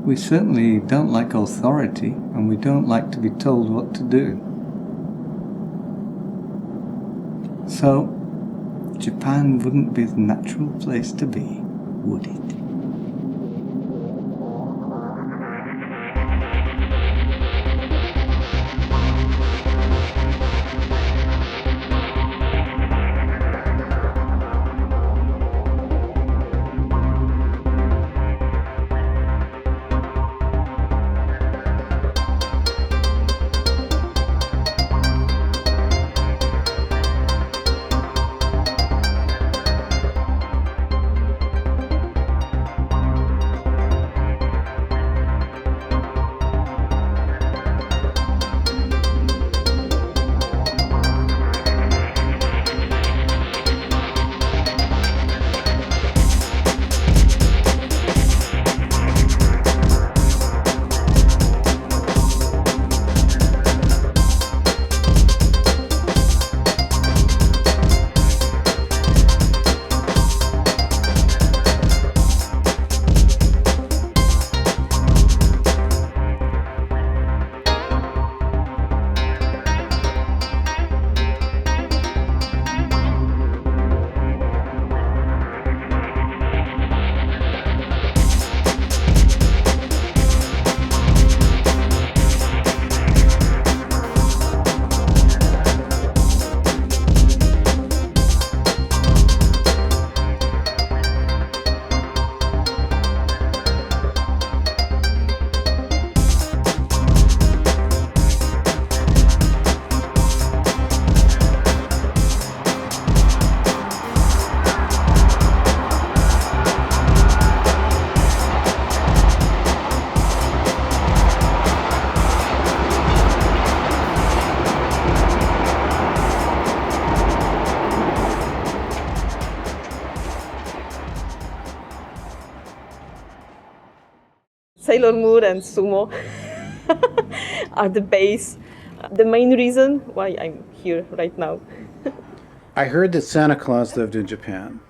We certainly don't like authority, and we don't like to be told what to do. So, Japan wouldn't be the natural place to be, would it? Sailor Moon and sumo are the base, the main reason why I'm here right now. I heard that Santa Claus lived in Japan,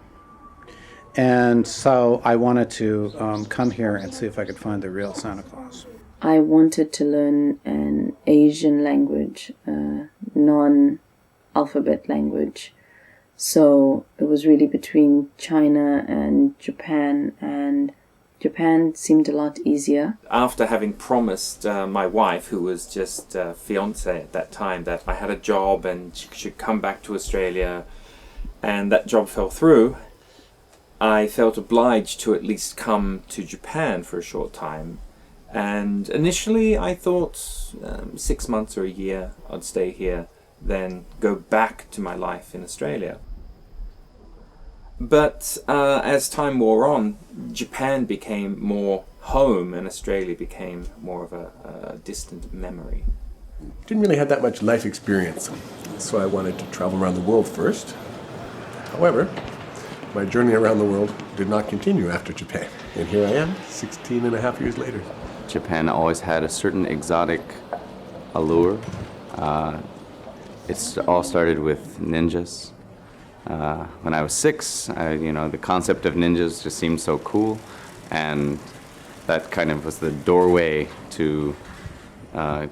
and so I wanted to come here and see if I could find the real Santa Claus. I wanted to learn an Asian language, non-alphabet language. So it was really between China and Japan seemed a lot easier. After having promised my wife, who was just fiancée at that time, that I had a job and she should come back to Australia, and that job fell through, I felt obliged to at least come to Japan for a short time. And initially I thought 6 months or a year I'd stay here, then go back to my life in Australia. But as time wore on, Japan became more home and Australia became more of a distant memory. Didn't really have that much life experience, so I wanted to travel around the world first. However, my journey around the world did not continue after Japan, and here I am, 16 and a half years later. Japan always had a certain exotic allure. It all started with ninjas. When I was 6, the concept of ninjas just seemed so cool, and that kind of was the doorway to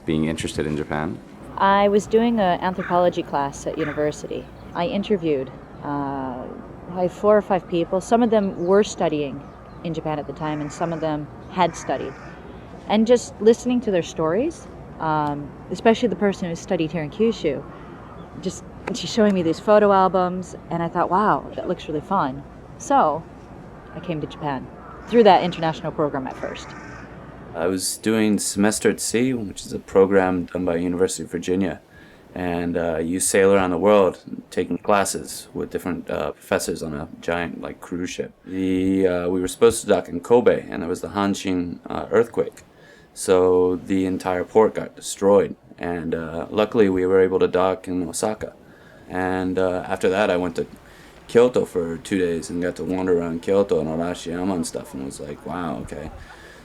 being interested in Japan. I was doing an anthropology class at university. I interviewed 4 or 5 people. Some of them were studying in Japan at the time, and some of them had studied. And just listening to their stories, especially the person who studied here in Kyushu, she's showing me these photo albums, and I thought, wow, that looks really fun. So I came to Japan through that international program at first. I was doing Semester at Sea, which is a program done by University of Virginia. And you sail around the world taking classes with different professors on a giant cruise ship. We were supposed to dock in Kobe, and there was the Hanshin earthquake. So the entire port got destroyed. And luckily we were able to dock in Osaka. And after that I went to Kyoto for 2 days and got to wander around Kyoto and Arashiyama and stuff, and was like, wow, okay.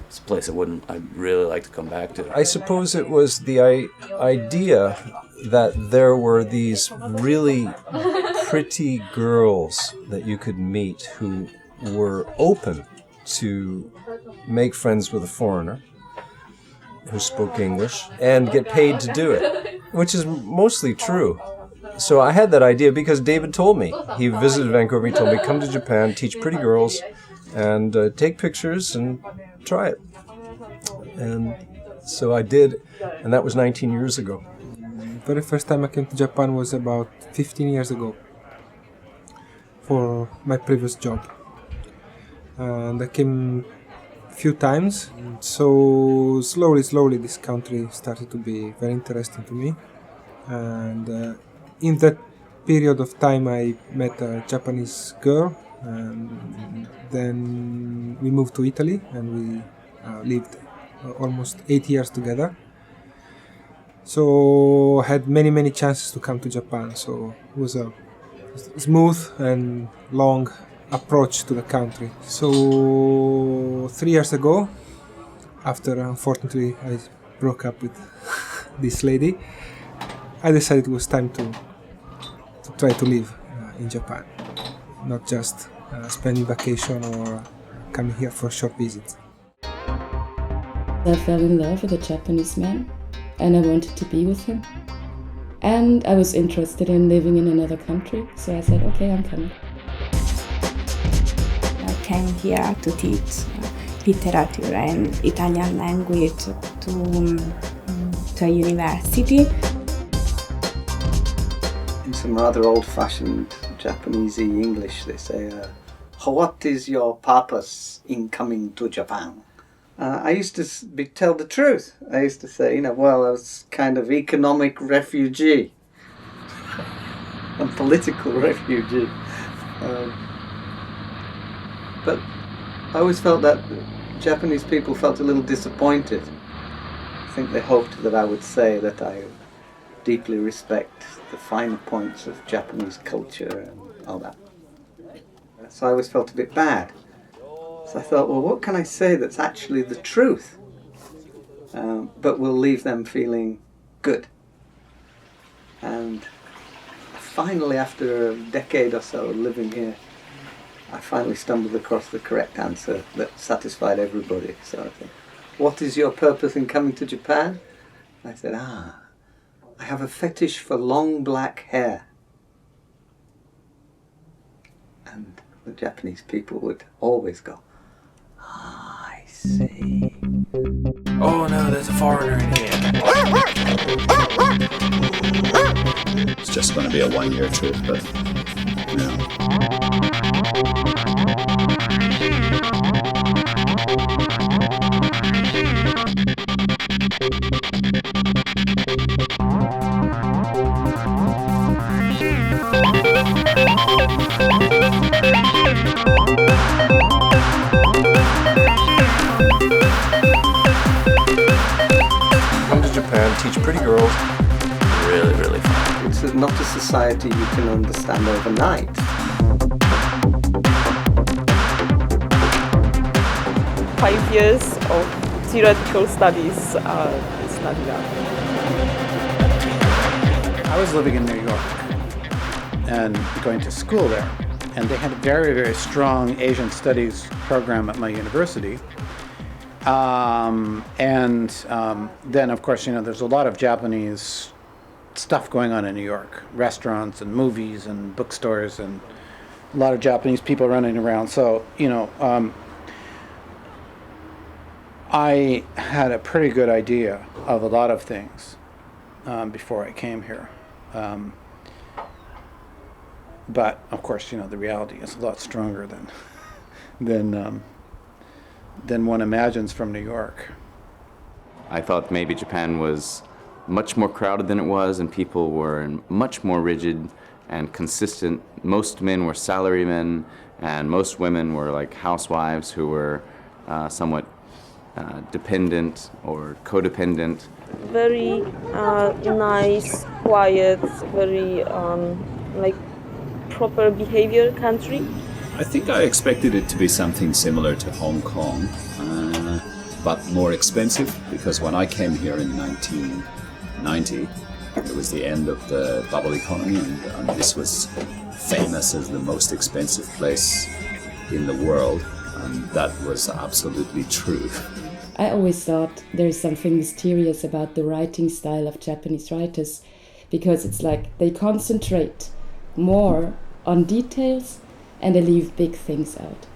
It's a place I'd really like to come back to. I suppose it was the idea that there were these really pretty girls that you could meet who were open to make friends with a foreigner who spoke English and get paid to do it, which is mostly true. So I had that idea because David told me. He visited Vancouver, he told me, come to Japan, teach pretty girls, and take pictures and try it. And so I did, and that was 19 years ago. The very first time I came to Japan was about 15 years ago for my previous job. And I came a few times, so slowly this country started to be very interesting to me. And in that period of time I met a Japanese girl, and then we moved to Italy and we lived almost 8 years together. So I had many chances to come to Japan, so it was a smooth and long approach to the country. So 3 years ago, after unfortunately I broke up with this lady, I decided it was time to try to live in Japan, not just spending vacation or coming here for short visits. I fell in love with a Japanese man and I wanted to be with him. And I was interested in living in another country, so I said, okay, I'm coming. I came here to teach literature and Italian language to a university. In some rather old-fashioned Japanesey English, they say, what is your purpose in coming to Japan? I used to tell the truth. I used to say, well, I was kind of economic refugee and political refugee. But I always felt that Japanese people felt a little disappointed. I think they hoped that I would say that I deeply respect the finer points of Japanese culture and all that. So I always felt a bit bad. So I thought, well, what can I say that's actually the truth, but will leave them feeling good? And finally, after a decade or so living here, I finally stumbled across the correct answer that satisfied everybody. So I thought, what is your purpose in coming to Japan? I said, I have a fetish for long black hair. And the Japanese people would always go, I see. Oh no, there's a foreigner in here. It's just going to be a one-year trip, but Come to Japan, teach pretty girls. Really fun. It's not a society you can understand overnight. Five years of theoretical studies in study that. I was living in New York and going to school there, and they had a very strong Asian studies program at my university. Then, of course, there's a lot of Japanese stuff going on in New York, restaurants and movies and bookstores and a lot of Japanese people running around. So, I had a pretty good idea of a lot of things before I came here. But, of course, the reality is a lot stronger than one imagines from New York. I thought maybe Japan was much more crowded than it was, and people were much more rigid and consistent. Most men were salarymen, and most women were like housewives who were somewhat dependent or codependent. Very nice, quiet, very proper behavior country. I think I expected it to be something similar to Hong Kong, but more expensive, because when I came here in 1990, it was the end of the bubble economy, and this was famous as the most expensive place in the world. that was absolutely true. I always thought there's something mysterious about the writing style of Japanese writers, because it's like they concentrate more on details and they leave big things out.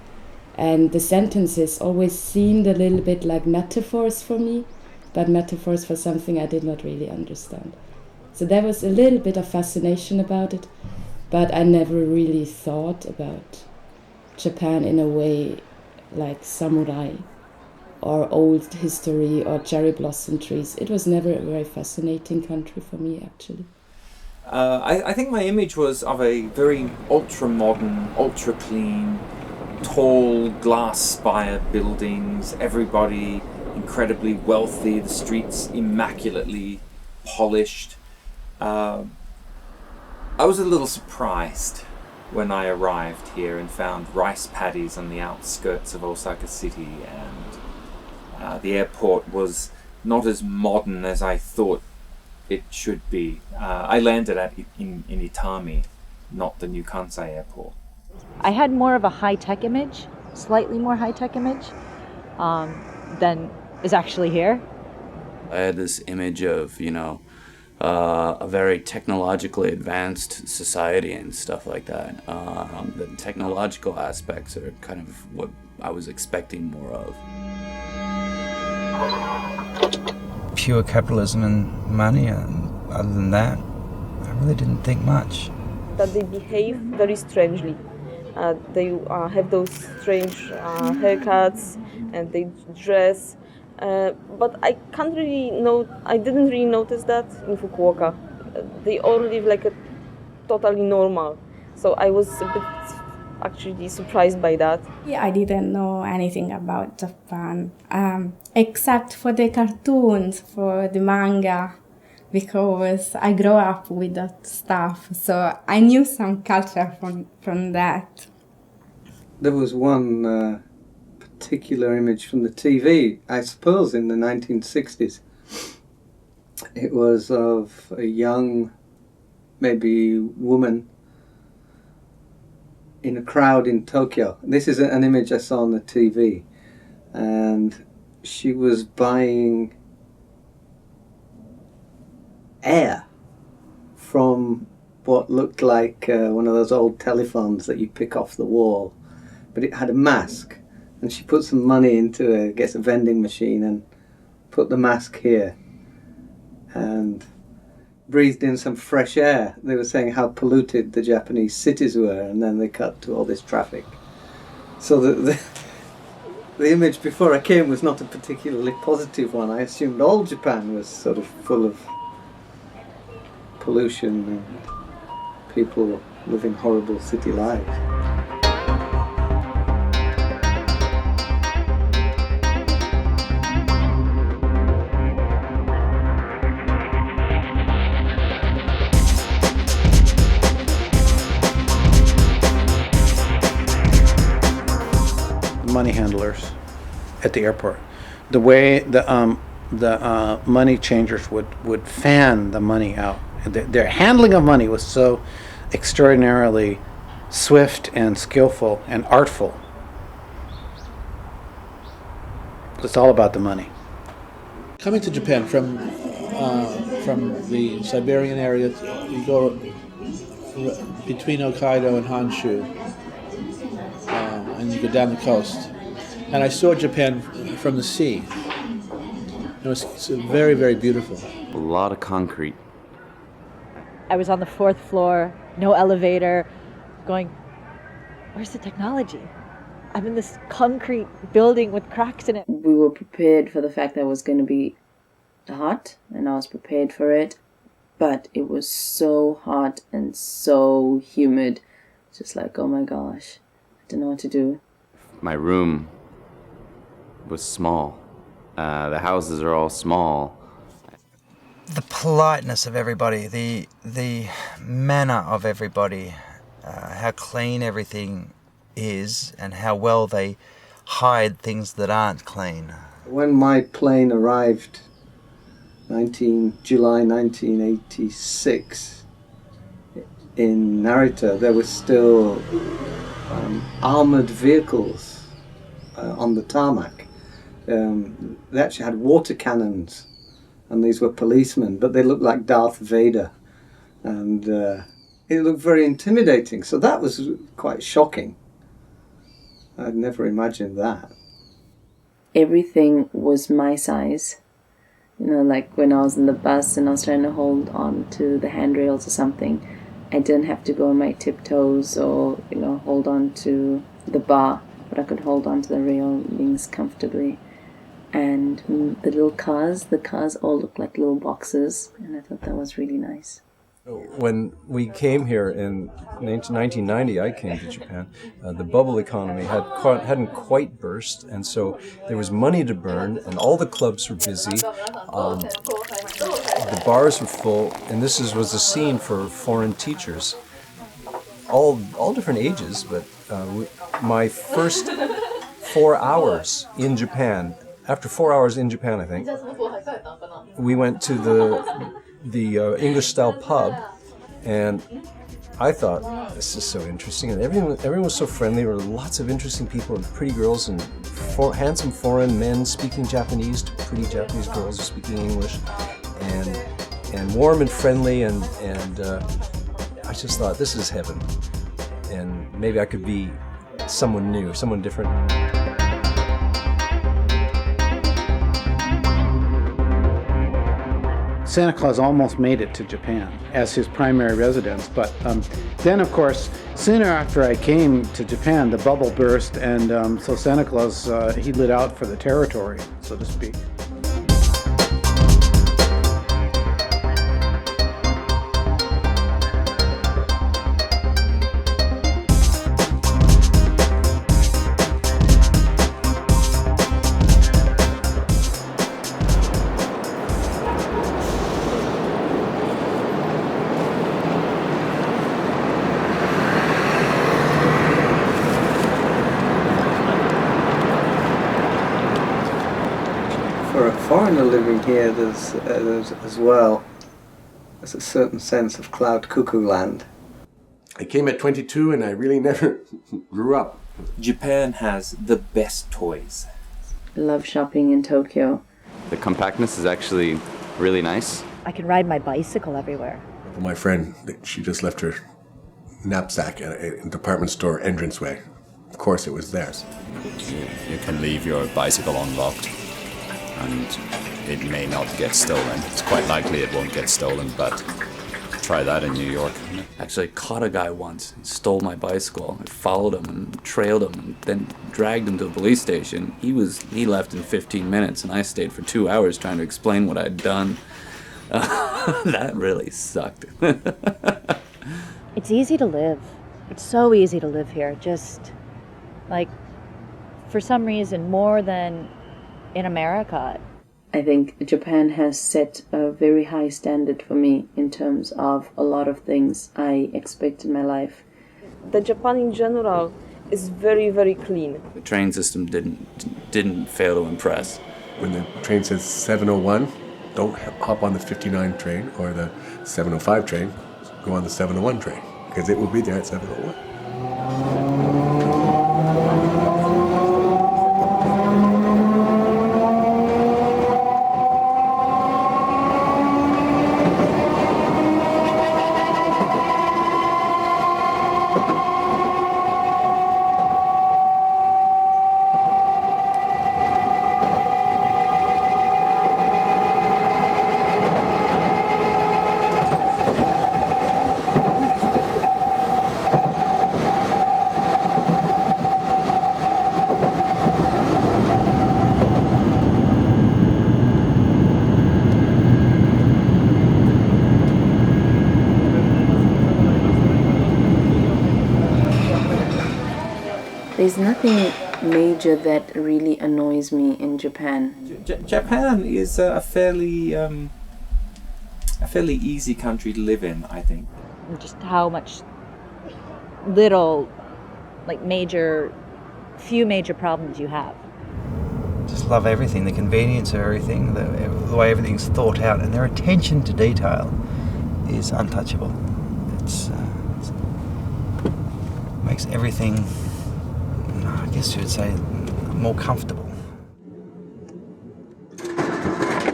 And the sentences always seemed a little bit like metaphors for me, but metaphors for something I did not really understand. So there was a little bit of fascination about it, but I never really thought about Japan in a way like samurai or old history or cherry blossom trees. It was never a very fascinating country for me, actually. I think my image was of a very ultra-modern, ultra-clean, tall glass spire buildings, everybody incredibly wealthy, the streets immaculately polished. I was a little surprised when I arrived here and found rice paddies on the outskirts of Osaka City, and the airport was not as modern as I thought it should be. I landed in Itami, not the new Kansai airport. I had more of a high-tech image, slightly more high-tech image than is actually here. I had this image of, a very technologically advanced society and stuff like that. The technological aspects are kind of what I was expecting more of. Pure capitalism and money, and other than that, I really didn't think much. That they behave very strangely. They have those strange haircuts and they dress. But I didn't really notice that in Fukuoka. They all live like a totally normal. So I was a bit actually surprised by that. Yeah, I didn't know anything about Japan, except for the cartoons, for the manga, because I grew up with that stuff. So I knew some culture from that. There was one particular image from the TV, I suppose in the 1960s. It was of a young, maybe woman in a crowd in Tokyo. This is an image I saw on the TV, and she was buying air from what looked like one of those old telephones that you pick off the wall, but it had a mask, and she put some money into a vending machine and put the mask here and breathed in some fresh air. They were saying how polluted the Japanese cities were, and then they cut to all this traffic. So the image before I came was not a particularly positive one. I assumed all Japan was sort of full of pollution and people living horrible city lives. Money handlers at the airport. The way the money changers would fan the money out. Their handling of money was so extraordinarily swift and skillful and artful. It's all about the money. Coming to Japan from the Siberian area, you go between Hokkaido and Honshu, and you go down the coast. And I saw Japan from the sea. It was very, very beautiful. A lot of concrete. I was on the 4th floor, no elevator, going, where's the technology? I'm in this concrete building with cracks in it. We were prepared for the fact that it was going to be hot, and I was prepared for it, but it was so hot and so humid. Just like, oh my gosh, I don't know what to do. My room was small. The houses are all small. The politeness of everybody, the manner of everybody, how clean everything is, and how well they hide things that aren't clean. When my plane arrived, July 1986, in Narita, there were still armored vehicles on the tarmac. They actually had water cannons, and these were policemen, but they looked like Darth Vader, and it looked very intimidating. So that was quite shocking. I'd never imagined that. Everything was my size. You know, like when I was in the bus and I was trying to hold on to the handrails or something, I didn't have to go on my tiptoes or, you know, hold on to the bar, but I could hold on to the railings comfortably. And the cars all looked like little boxes, and I thought that was really nice. When we came here in 1990, I came to Japan, the bubble economy hadn't quite burst, and so there was money to burn, and all the clubs were busy. The bars were full, and this was a scene for foreign teachers, all different ages. But my first 4 hours in Japan, after 4 hours in Japan, I think, we went to the English-style pub, and I thought, this is so interesting, and everyone was so friendly. There were lots of interesting people and pretty girls and handsome foreign men speaking Japanese to pretty Japanese girls speaking English, and warm and friendly, and I just thought, this is heaven, and maybe I could be someone new, someone different. Santa Claus almost made it to Japan as his primary residence, but then, of course, sooner after I came to Japan, the bubble burst, and so Santa Claus, he lit out for the territory, so to speak. For a foreigner living here, there's as well, there's a certain sense of cloud cuckoo land. I came at 22 and I really never grew up. Japan has the best toys. I love shopping in Tokyo. The compactness is actually really nice. I can ride my bicycle everywhere. My friend, she just left her knapsack at a department store entranceway. Of course it was theirs. You can leave your bicycle unlocked and it may not get stolen. It's quite likely it won't get stolen, but try that in New York. Actually, I caught a guy once. He stole my bicycle. I followed him and trailed him and then dragged him to a police station. He left in 15 minutes and I stayed for 2 hours trying to explain what I'd done. That really sucked. It's easy to live. It's so easy to live here. Just, like, for some reason, more than in America. I think Japan has set a very high standard for me in terms of a lot of things I expect in my life. The Japan in general is very, very clean. The train system didn't fail to impress. When the train says 701, don't hop on the 59 train or the 705 train. Go on the 701 train, because it will be there at 701. There's nothing major that really annoys me in Japan. Japan is a fairly easy country to live in, I think. Just how much little, like, few major problems you have. Just love everything, the convenience of everything, the way everything's thought out, and their attention to detail is untouchable. It makes everything, I guess you would say, more comfortable.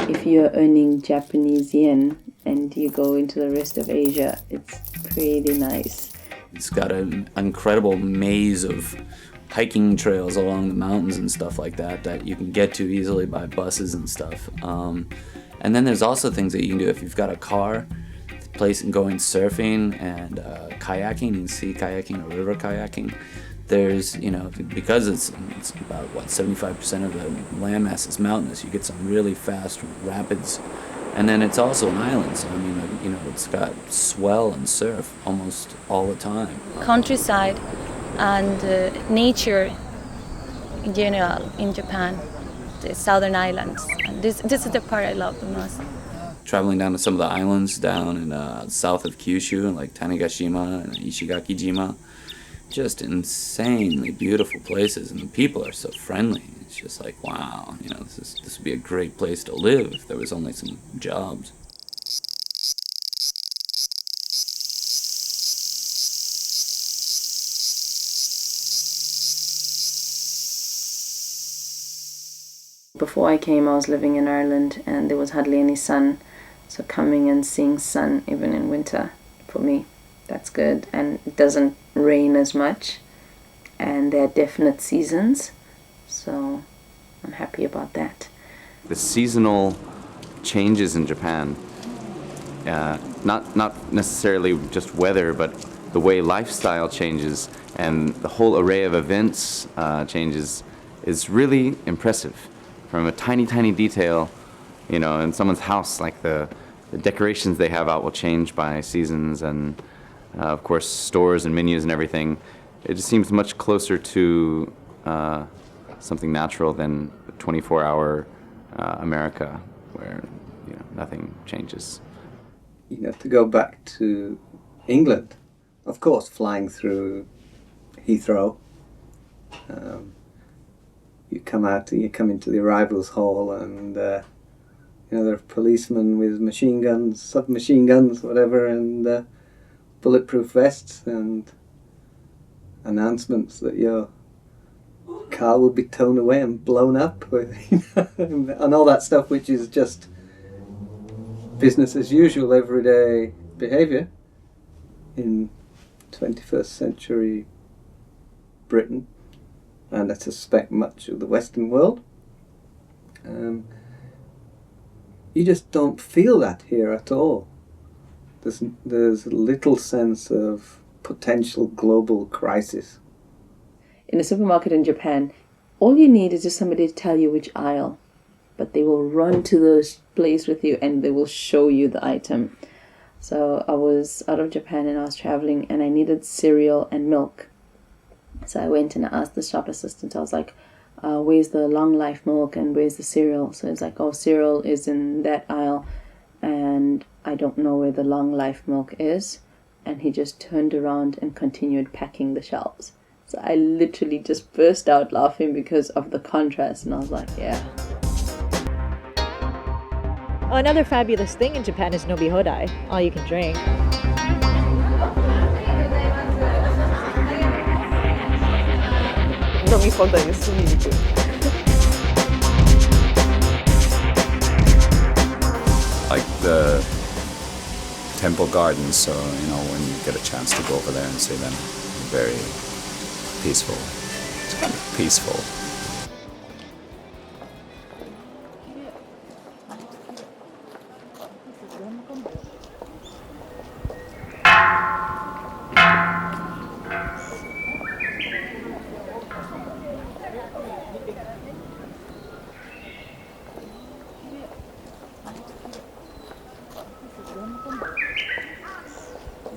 If you're earning Japanese yen and you go into the rest of Asia, it's pretty nice. It's got an incredible maze of hiking trails along the mountains and stuff like that that you can get to easily by buses and stuff. And then there's also things that you can do if you've got a car, place going surfing and kayaking, and sea kayaking or river kayaking. There's, because it's about 75% of the landmass is mountainous, you get some really fast rapids. And then it's also an island, so it's got swell and surf almost all the time. Countryside and nature in general in Japan, the southern islands. And this is the part I love the most. Traveling down to some of the islands down in south of Kyushu, like Tanegashima and Ishigaki-jima, just insanely beautiful places, and the people are so friendly. It's just like, wow, this would be a great place to live if there was only some jobs. Before I came, I was living in Ireland and there was hardly any sun. So coming and seeing sun, even in winter, for me, that's good. And it doesn't rain as much. And there are definite seasons. So I'm happy about that. The seasonal changes in Japan, not necessarily just weather, but the way lifestyle changes and the whole array of events changes is really impressive. From a tiny, tiny detail, in someone's house, like the decorations they have out will change by seasons, and of course stores and menus and everything. It just seems much closer to something natural than 24-hour America, where nothing changes. To go back to England, of course, flying through Heathrow. You come into the arrivals hall, and there are policemen with machine guns, submachine guns, whatever, and bulletproof vests, and announcements that your car will be towed away and blown up, and all that stuff, which is just business as usual, everyday behaviour in 21st century Britain, and I suspect much of the Western world. You just don't feel that here at all. There's little sense of potential global crisis. In a supermarket in Japan, all you need is just somebody to tell you which aisle, but they will run to the place with you and they will show you the item. So I was out of Japan and I was traveling and I needed cereal and milk. So I went and I asked the shop assistant, I was like, where's the long life milk and where's the cereal? So it's like, oh, cereal is in that aisle and I don't know where the long life milk is. And he just turned around and continued packing the shelves. So I literally just burst out laughing because of the contrast, and I was like, yeah. Another fabulous thing in Japan is nobi hodai, all you can drink. Nomi hodai is really good. Like the temple gardens, so when you get a chance to go over there and see them, very peaceful. It's kind of peaceful.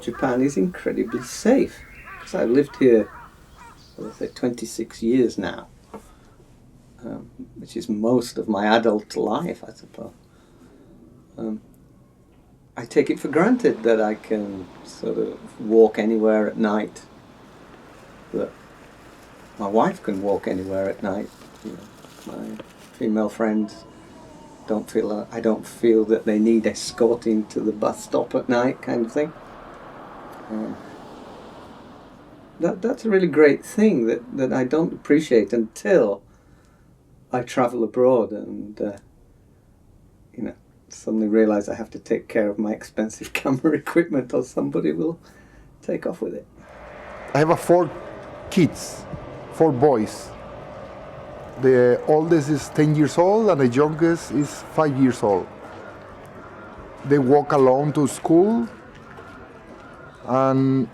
Japan is incredibly safe, because I've lived here for 26 years now, which is most of my adult life, I suppose. I take it for granted that I can sort of walk anywhere at night, that my wife can walk anywhere at night. My female friends I don't feel that they need escorting to the bus stop at night, kind of thing. That's a really great thing that I don't appreciate until I travel abroad and, suddenly realise I have to take care of my expensive camera equipment or somebody will take off with it. I have 4 kids, 4 boys. The oldest is 10 years old and the youngest is 5 years old. They walk alone to school and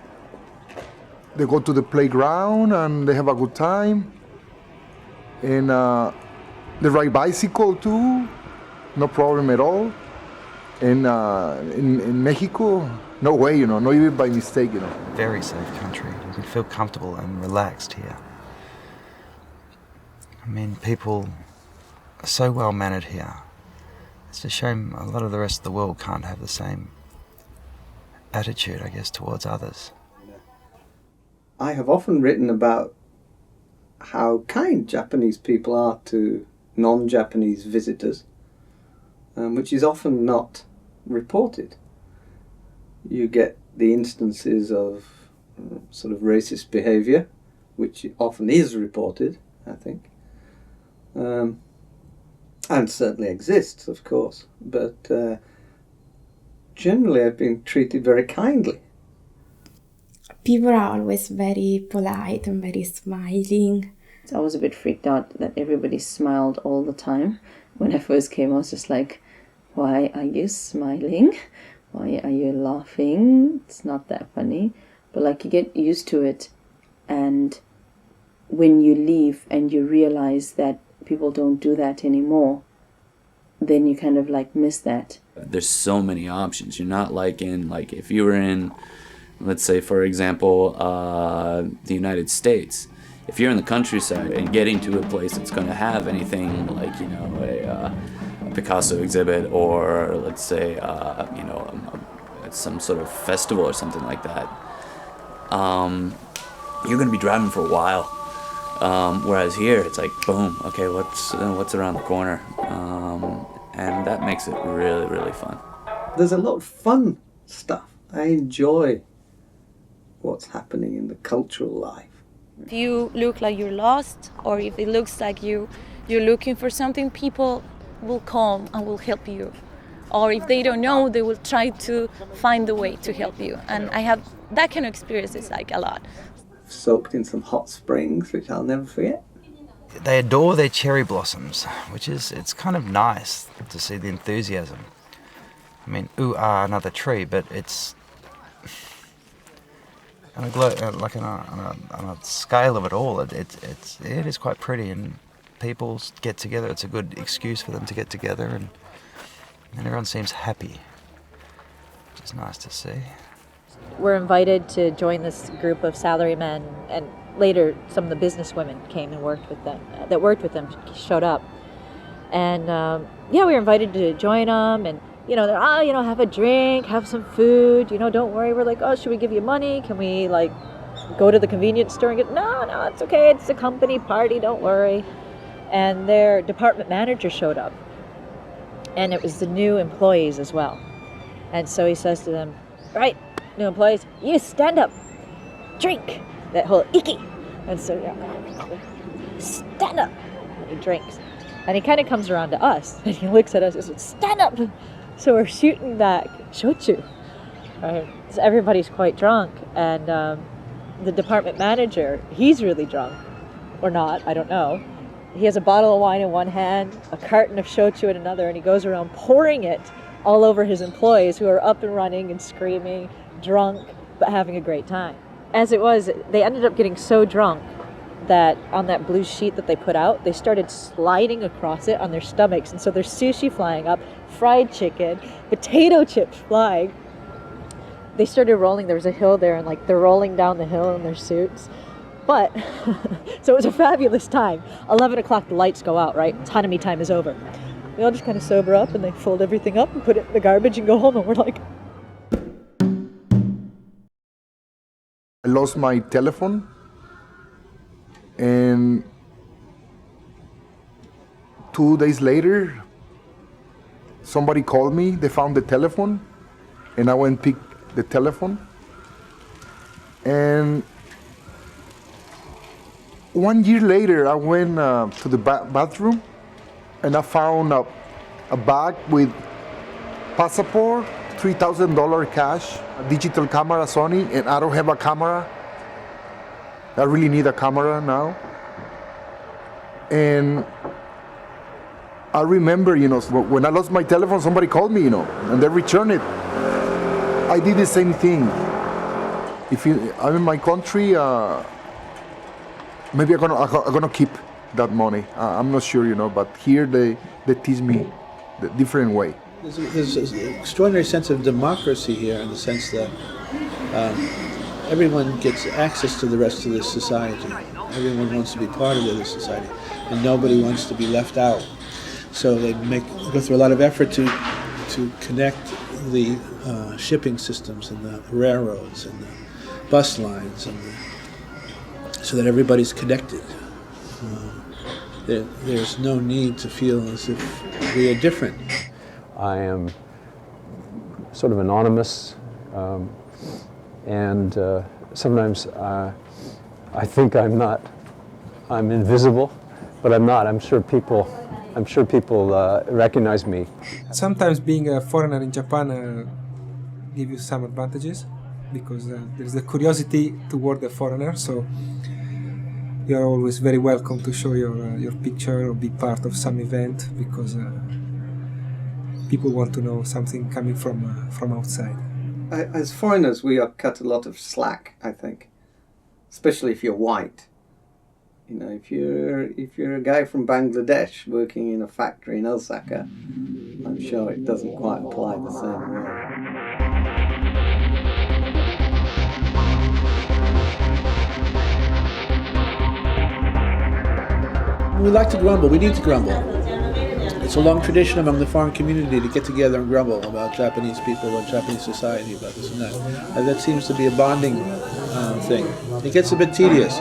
they go to the playground and they have a good time. And they ride bicycle too, no problem at all. And in Mexico, no way, not even by mistake, Very safe country. You can feel comfortable and relaxed here. I mean, people are so well mannered here. It's a shame a lot of the rest of the world can't have the same attitude, I guess, towards others. I have often written about how kind Japanese people are to non-Japanese visitors, which is often not reported. You get the instances of sort of racist behaviour, which often is reported, I think, and certainly exists, of course, but generally I've been treated very kindly. People are always very polite and very smiling. I was a bit freaked out that everybody smiled all the time. When I first came, I was just like, why are you smiling? Why are you laughing? It's not that funny. But like you get used to it, and when you leave and you realize that people don't do that anymore, then you kind of like miss that. There's so many options. You're not if you were in, let's say for example, the United States. If you're in the countryside and getting to a place that's going to have anything like, a Picasso exhibit or let's say, some sort of festival or something like that, you're going to be driving for a while. Whereas here, it's like, boom, okay, what's around the corner? And that makes it really, really fun. There's a lot of fun stuff. I enjoy what's happening in the cultural life. If you look like you're lost, or if it looks like you're looking for something, people will come and will help you. Or if they don't know, they will try to find a way to help you. And I have that kind of experiences a lot. Soaked in some hot springs, which I'll never forget. They adore their cherry blossoms, it's kind of nice to see the enthusiasm. I mean, another tree, but it's on a scale of it all. It is quite pretty, and people get together. It's a good excuse for them to get together, and everyone seems happy, which is nice to see. We're invited to join this group of salarymen, and later some of the businesswomen came and worked with them, showed up. And we were invited to join them, and they're, have a drink, have some food, don't worry. We're like, oh, should we give you money? Can we go to the convenience store and get, no, it's okay. It's a company party, don't worry. And their department manager showed up, and it was the new employees as well. And so he says to them, right, new employees, you stand up, drink, that whole iki. And so, stand up. And he drinks. And he kind of comes around to us, and he looks at us and says, stand up. So we're shooting back shochu. Right? So everybody's quite drunk, and the department manager, he's really drunk. Or not, I don't know. He has a bottle of wine in one hand, a carton of shochu in another, and he goes around pouring it all over his employees who are up and running and screaming, drunk, but having a great time. As it was, they ended up getting so drunk that on that blue sheet that they put out, they started sliding across it on their stomachs. And so there's sushi flying up, fried chicken, potato chips flying. They started rolling. There was a hill there, and they're rolling down the hill in their suits. But, so it was a fabulous time. 11 o'clock, the lights go out, right? Hanami time is over. They all just kind of sober up, and they fold everything up and put it in the garbage and go home, and we're like... I lost my telephone, and 2 days later, somebody called me. They found the telephone, and I went and picked the telephone. And 1 year later, I went to the bathroom, and I found a bag with passport, $3,000 cash, a digital camera Sony, and I don't have a camera. I really need a camera now. And I remember, when I lost my telephone, somebody called me, and they returned it. I did the same thing. I'm in my country, maybe I'm gonna keep that money. I'm not sure, but here they teach me the different way. There's an extraordinary sense of democracy here, in the sense that everyone gets access to the rest of this society. Everyone wants to be part of this society, and nobody wants to be left out. So they go through a lot of effort to connect the shipping systems and the railroads and the bus lines, so that everybody's connected. There's no need to feel as if we are different. I am sort of anonymous, and sometimes I think I'm invisible, but I'm not. I'm sure people recognize me. Sometimes being a foreigner in Japan gives you some advantages, because there's the curiosity toward the foreigner, so you are always very welcome to show your picture or be part of some event, because people want to know something coming from outside. As foreigners, we are cut a lot of slack, I think, especially if you're white. If you're a guy from Bangladesh working in a factory in Osaka, I'm sure it doesn't quite apply the same way. We like to grumble. We need to grumble. It's a long tradition among the foreign community to get together and grumble about Japanese people and Japanese society, about this and that. And that seems to be a bonding thing. It gets a bit tedious.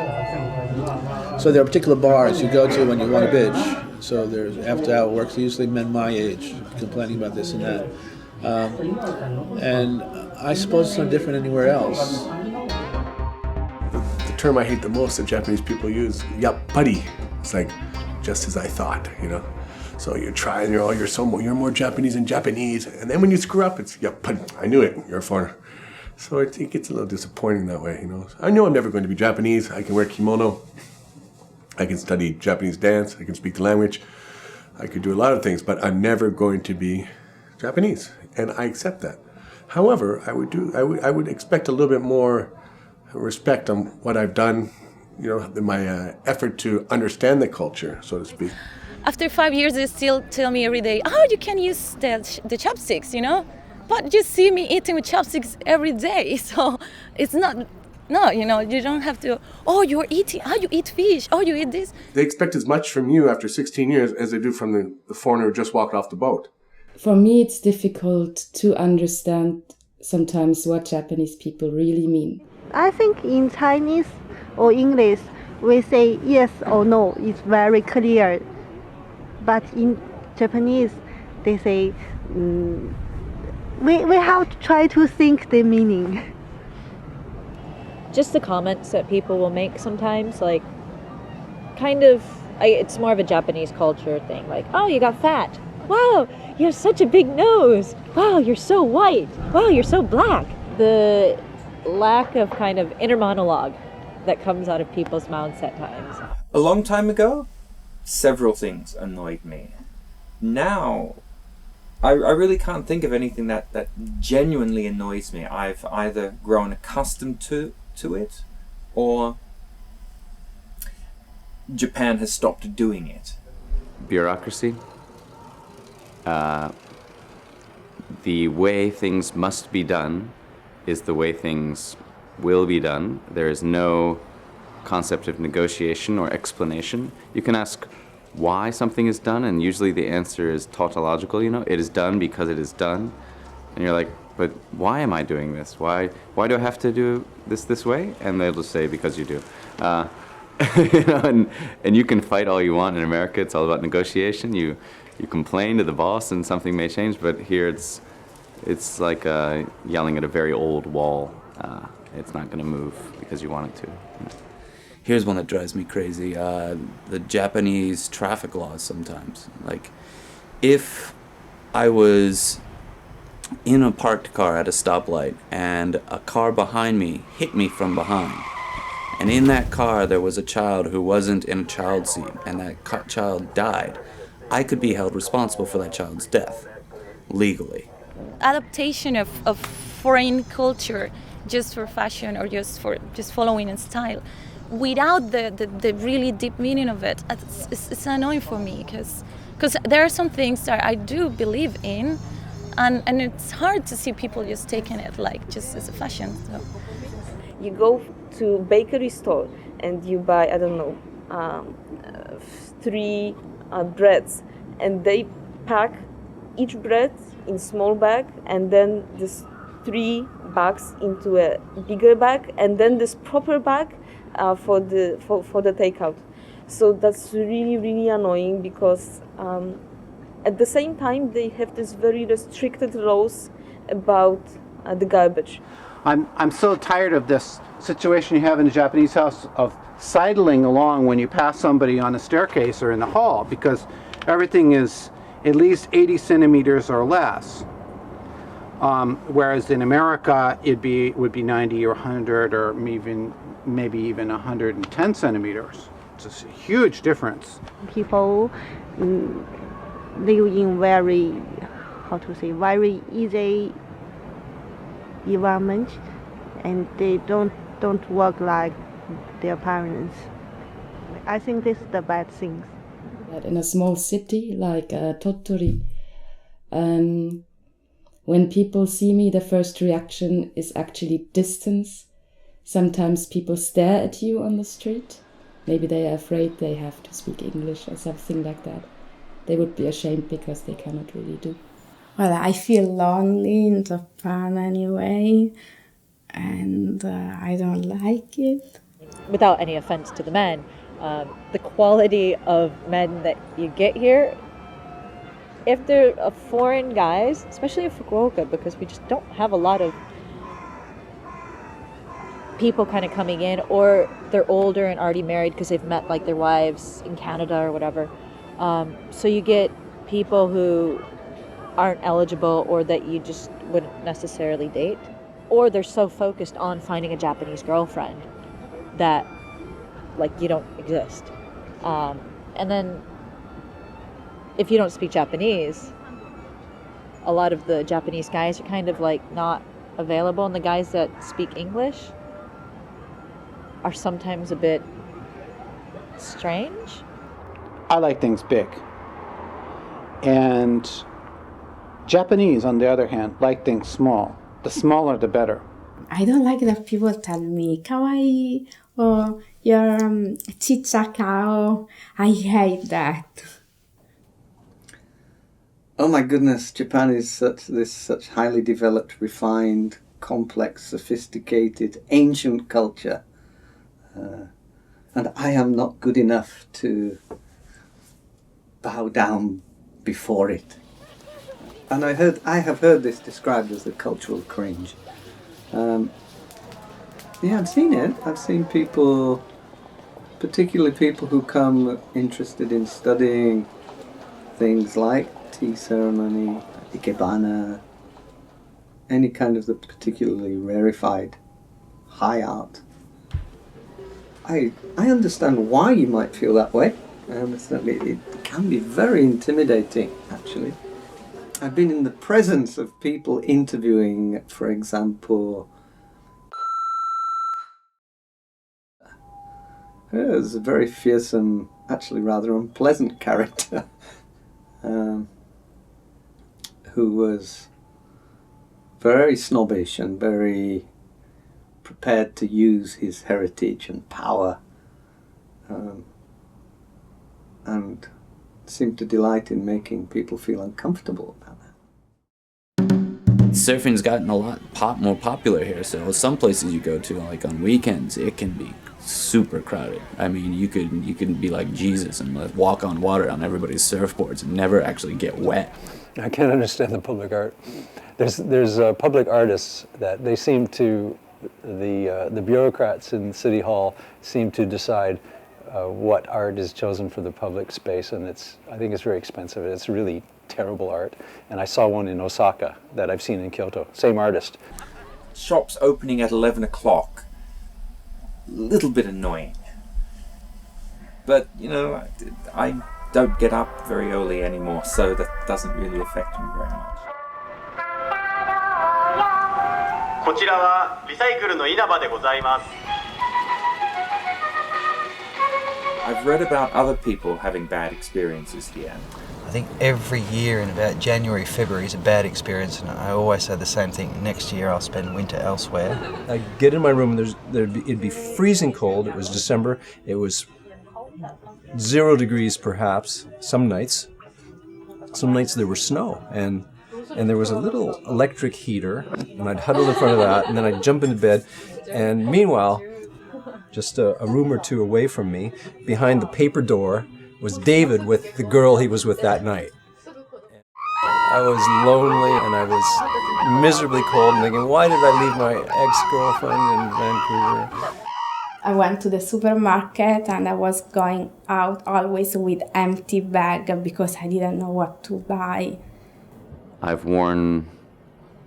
So there are particular bars you go to when you want to bitch. So there's after-hour work, usually men my age, complaining about this and that. And I suppose it's no different anywhere else. The term I hate the most that Japanese people use, yappari. It's like, just as I thought, So you try and you're more Japanese than Japanese, and then when you screw up, it's I knew it. You're a foreigner. So it gets a little disappointing that way, I know I'm never going to be Japanese. I can wear kimono. I can study Japanese dance. I can speak the language. I could do a lot of things, but I'm never going to be Japanese, and I accept that. However, I would expect a little bit more respect on what I've done. My effort to understand the culture, so to speak. After 5 years, they still tell me every day, "Oh, you can use the chopsticks, But you see me eating with chopsticks every day, so it's not. No, you don't have to. Oh, you're eating. Oh, you eat fish. Oh, you eat this. They expect as much from you after 16 years as they do from the foreigner who just walked off the boat. For me, it's difficult to understand sometimes what Japanese people really mean. I think in Chinese or English, we say yes or no. It's very clear. But in Japanese, they say, we have to try to think the meaning. Just the comments that people will make sometimes, like, it's more of a Japanese culture thing. Like, oh, you got fat. Wow, you have such a big nose. Wow, you're so white. Wow, you're so black. The lack of kind of inner monologue that comes out of people's mouths at times. A long time ago, several things annoyed me. Now, I really can't think of anything that genuinely annoys me. I've either grown accustomed to it, or Japan has stopped doing it. Bureaucracy. The way things must be done is the way things will be done. There is no concept of negotiation or explanation. You can ask why something is done, and usually the answer is tautological, it is done because it is done. And you're like, but why am I doing this? Why do I have to do this way? And they'll just say, because you do. And you can fight all you want in America. It's all about negotiation. You complain to the boss and something may change, but here it's like yelling at a very old wall. It's not going to move because you want it to. Here's one that drives me crazy. The Japanese traffic laws sometimes. Like, if I was in a parked car at a stoplight and a car behind me hit me from behind, and in that car there was a child who wasn't in a child seat, and that child died, I could be held responsible for that child's death, legally. Adaptation of foreign culture just for fashion or just following in style without the really deep meaning of it, it's annoying for me because there are some things that I do believe in, and it's hard to see people just taking it like just as a fashion. So. You go to bakery store and you buy, I don't know, 3 breads, and they pack each bread in small bag, and then this 3 bags into a bigger bag, and then this proper bag for the takeout. So that's really annoying because at the same time they have this very restricted laws about the garbage. I'm so tired of this situation you have in a Japanese house of sidling along when you pass somebody on a staircase or in the hall, because everything is at least 80 centimeters or less. Whereas in America it would be 90 or 100 or maybe even 110 centimeters. It's a huge difference. People live in very easy environment, and they don't work like their parents. I think this is the bad thing. In a small city like Tottori, when people see me, the first reaction is actually distance. Sometimes people stare at you on the street. Maybe they are afraid they have to speak English or something like that. They would be ashamed because they cannot really do. Well, I feel lonely in Japan anyway, and I don't like it. Without any offense to the men, the quality of men that you get here, if they're foreign guys, especially in Fukuoka, because we just don't have a lot of people kind of coming in, or they're older and already married because they've met like their wives in Canada or whatever. So you get people who aren't eligible or that you just wouldn't necessarily date, or they're so focused on finding a Japanese girlfriend that like you don't exist. And then if you don't speak Japanese, a lot of the Japanese guys are kind of like not available, and the guys that speak English are sometimes a bit strange. I like things big. And Japanese, on the other hand, like things small. The smaller, the better. I don't like that people tell me kawaii or you're chichakao. I hate that. Oh my goodness, Japan is such highly developed, refined, complex, sophisticated, ancient culture. And I am not good enough to bow down before it. And I have heard this described as the cultural cringe. Yeah, I've seen it. I've seen people, particularly people who come interested in studying things like tea ceremony, ikebana, any kind of the particularly rarefied high art. I understand why you might feel that way. I understand it can be very intimidating, actually. I've been in the presence of people interviewing, for example, there's a very fearsome, actually rather unpleasant character who was very snobbish and very prepared to use his heritage and power, and seemed to delight in making people feel uncomfortable about that. Surfing's gotten a lot more popular here, so some places you go to, like on weekends, it can be super crowded. I mean, you could be like Jesus and like walk on water on everybody's surfboards and never actually get wet. I can't understand the public art. There's public artists that they seem to The bureaucrats in City Hall seem to decide what art is chosen for the public space, and I think it's very expensive. It's really terrible art. And I saw one in Osaka that I've seen in Kyoto. Same artist. Shops opening at 11 o'clock. A little bit annoying. But, you know, I don't get up very early anymore, so that doesn't really affect me very much. こちらはリサイクルの稲葉でございます。 I've read about other people having bad experiences here. I think every year in about January, February is a bad experience, and I always say the same thing. Next year I'll spend winter elsewhere. I get in my room, and it'd be freezing cold. It was December. It was 0 degrees perhaps some nights. Some nights there was snow, and there was a little electric heater, and I'd huddle in front of that, and then I'd jump into bed, and meanwhile, just a room or two away from me, behind the paper door, was David with the girl he was with that night. I was lonely, and I was miserably cold, and thinking, why did I leave my ex-girlfriend in Vancouver? I went to the supermarket and I was going out always with empty bag because I didn't know what to buy. I've worn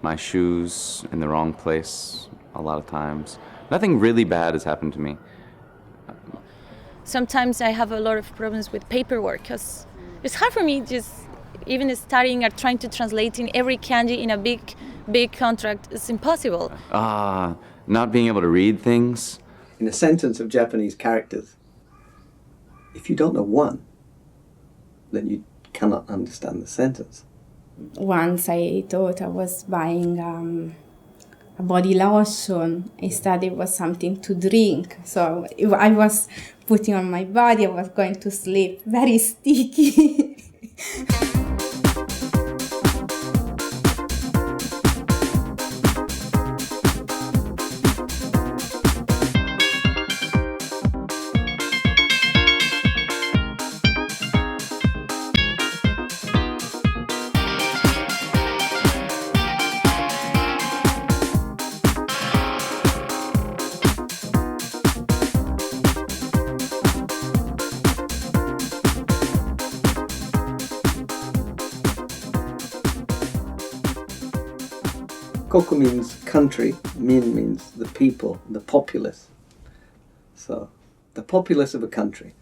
my shoes in the wrong place a lot of times. Nothing really bad has happened to me. Sometimes I have a lot of problems with paperwork because it's hard for me just even studying or trying to translate in every kanji in a big contract. It's impossible. Not being able to read things. In a sentence of Japanese characters, if you don't know one, then you cannot understand the sentence. Once I thought I was buying a body lotion. Instead, it was something to drink. So if I was putting on my body, I was going to sleep very sticky. Koku means country, min means the people, the populace. So, the populace of a country.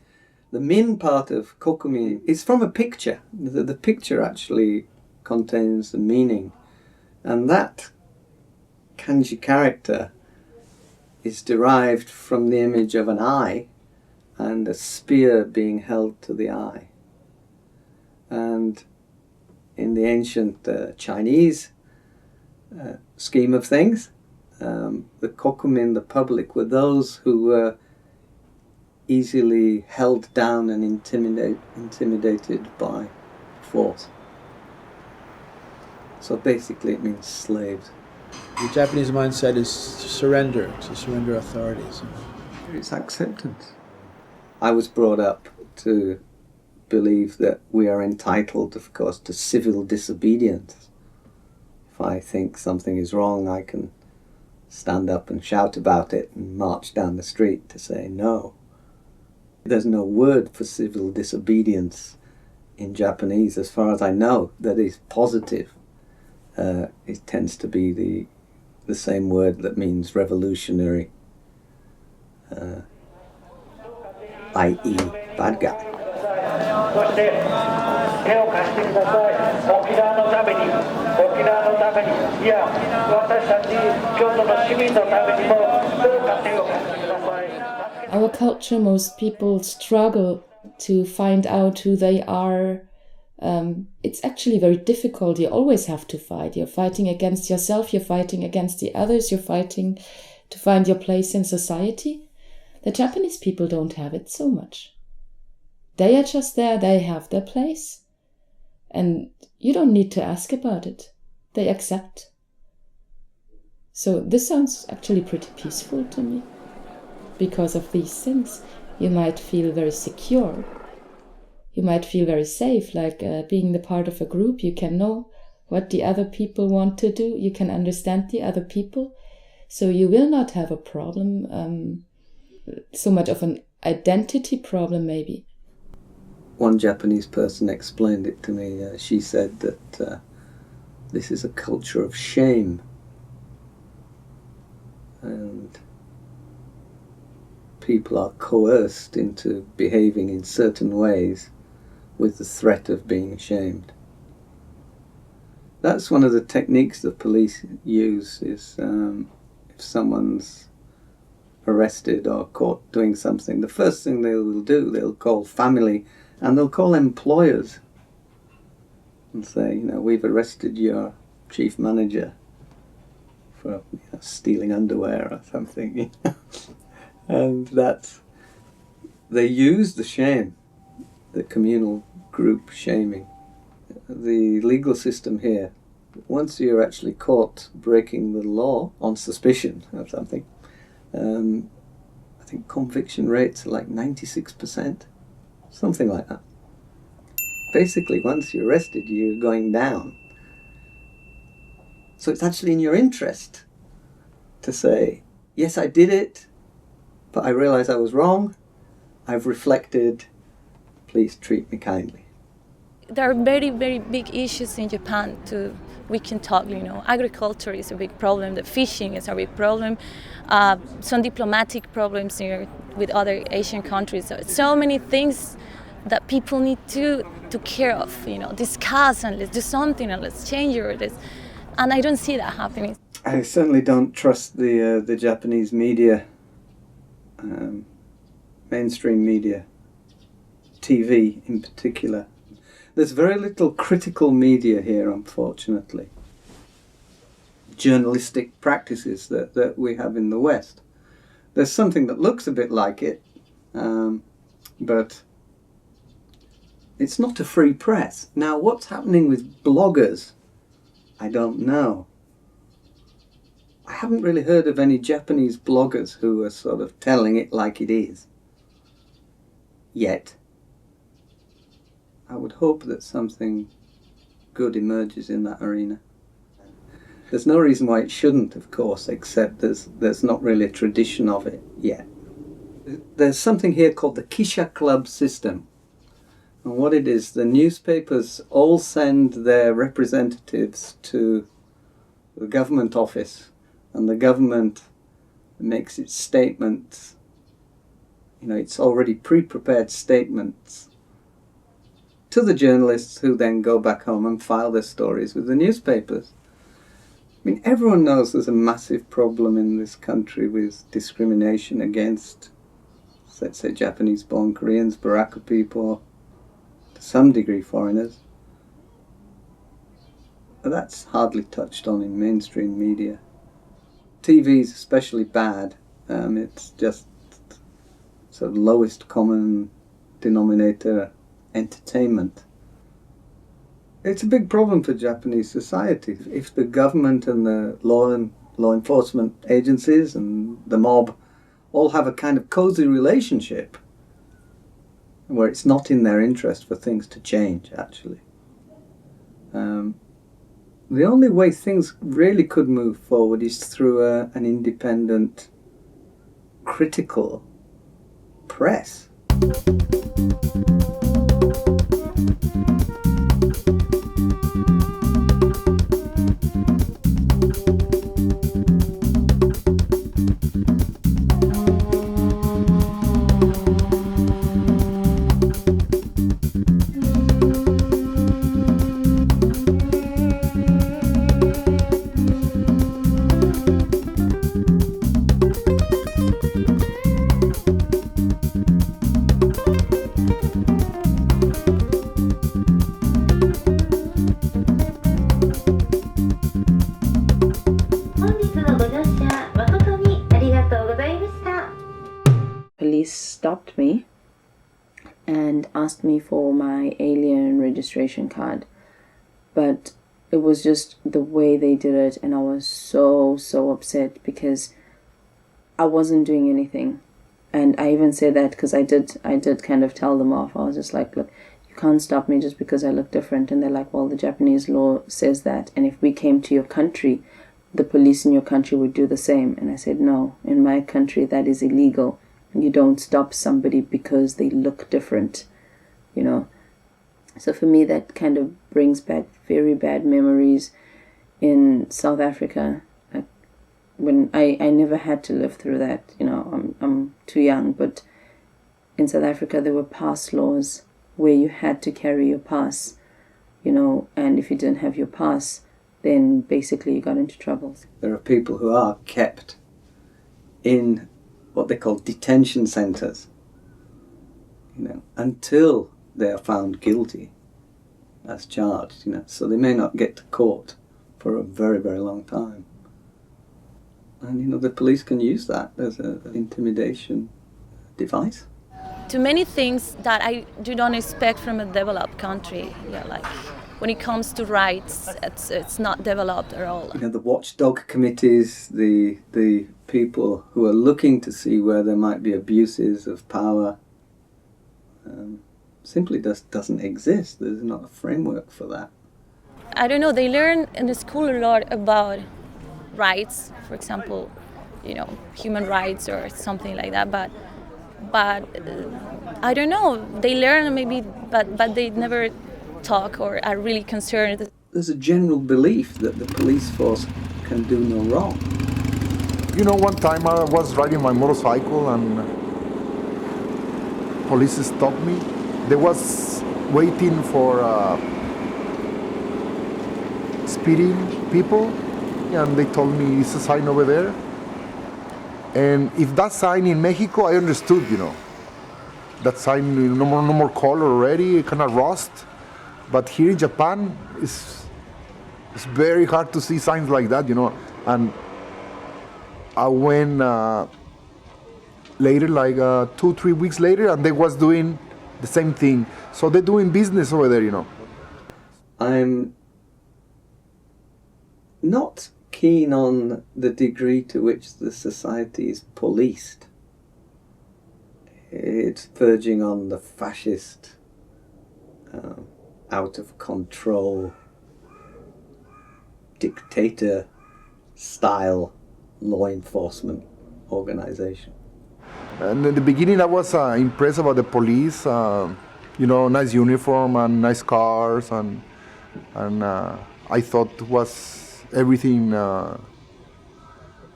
The min part of kokumi is from a picture. The picture actually contains the meaning. And that kanji character is derived from the image of an eye and a spear being held to the eye. And in the ancient Chinese scheme of things, the kokumin, the public, were those who were easily held down and intimidated by force. So basically it means slaves. The Japanese mindset is surrender, to surrender authorities. It's acceptance. I was brought up to believe that we are entitled, of course, to civil disobedience. If I think something is wrong, I can stand up and shout about it and march down the street to say no. There's no word for civil disobedience in Japanese, as far as I know, that is positive. It tends to be the same word that means revolutionary, i.e. bad guy. Our culture, most people struggle to find out who they are. It's actually very difficult. You always have to fight. You're fighting against yourself, you're fighting against the others, you're fighting to find your place in society. The Japanese people don't have it so much. They are just there, they have their place. And you don't need to ask about it. They accept. So this sounds actually pretty peaceful to me. Because of these things, you might feel very secure. You might feel very safe, like being the part of a group. You can know what the other people want to do. You can understand the other people. So you will not have a problem, so much of an identity problem maybe. One Japanese person explained it to me. She said that this is a culture of shame. And people are coerced into behaving in certain ways with the threat of being shamed. That's one of the techniques the police use, is if someone's arrested or caught doing something, the first thing they will do, they'll call family and they'll call employers and say, we've arrested your chief manager for stealing underwear or something. And they use the shame, the communal group shaming. The legal system here, once you're actually caught breaking the law on suspicion of something, I think conviction rates are like 96%, something like that. Basically, once you're arrested, you're going down. So it's actually in your interest to say, yes, I did it, but I realize I was wrong. I've reflected. Please treat me kindly. There are very, very big issues in Japan too. We can talk, agriculture is a big problem, the fishing is a big problem, some diplomatic problems here with other Asian countries. So many things that people need to care of, discuss and let's do something and let's change it. And I don't see that happening. I certainly don't trust the Japanese media, mainstream media, TV in particular. There's very little critical media here, unfortunately. Journalistic practices that we have in the West. There's something that looks a bit like it, but it's not a free press. Now, what's happening with bloggers, I don't know. I haven't really heard of any Japanese bloggers who are sort of telling it like it is. Yet. I would hope that something good emerges in that arena. There's no reason why it shouldn't, of course, except there's not really a tradition of it yet. There's something here called the Kisha Club system. And what it is, the newspapers all send their representatives to the government office, and the government makes its statements. It's already pre-prepared statements to the journalists, who then go back home and file their stories with the newspapers. I mean, everyone knows there's a massive problem in this country with discrimination against, let's say, Japanese-born Koreans, Baraka people, to some degree foreigners. But that's hardly touched on in mainstream media. TV is especially bad. It's just sort of lowest common denominator entertainment. It's a big problem for Japanese society. If the government and the law enforcement agencies and the mob all have a kind of cozy relationship where it's not in their interest for things to change, actually. The only way things really could move forward is through an independent, critical press. Police stopped me and asked me for my alien registration card, but it was just the way they did it, and I was so upset because I wasn't doing anything. And I even said that because I did kind of tell them off. I was just like, look, you can't stop me just because I look different. And they're like, well, the Japanese law says that, and if we came to your country, the police in your country would do the same. And I said, no, in my country that is illegal. You don't stop somebody because they look different, you know. So for me, that kind of brings back very bad memories in South Africa. When I never had to live through that, you know, I'm too young, but in South Africa there were pass laws where you had to carry your pass, you know, and if you didn't have your pass, then basically you got into trouble. There are people who are kept in what they call detention centres, you know, until they are found guilty as charged, you know, so they may not get to court for a very, very long time. And, you know, the police can use that as an intimidation device. To many things that I do not expect from a developed country. Yeah, like when it comes to rights, it's not developed at all. You know, the watchdog committees, the people who are looking to see where there might be abuses of power, simply doesn't exist. There's not a framework for that. I don't know, they learn in the school a lot about rights, for example, you know, human rights or something like that, but I don't know, they learn maybe, but they never talk or are really concerned. There's a general belief that the police force can do no wrong. You know, one time I was riding my motorcycle and police stopped me. They was waiting for speeding people, and they told me it's a sign over there. And if that sign in Mexico, I understood, you know, that sign no more color already, kind of rust. But here in Japan, it's very hard to see signs like that, you know. And I went later, like 2-3 weeks later, and they was doing the same thing. So they're doing business over there, you know. I'm not keen on the degree to which the society is policed. It's verging on the fascist, out of control, dictator style law enforcement organization. And in the beginning I was impressed about the police, you know, nice uniform and nice cars, and I thought was everything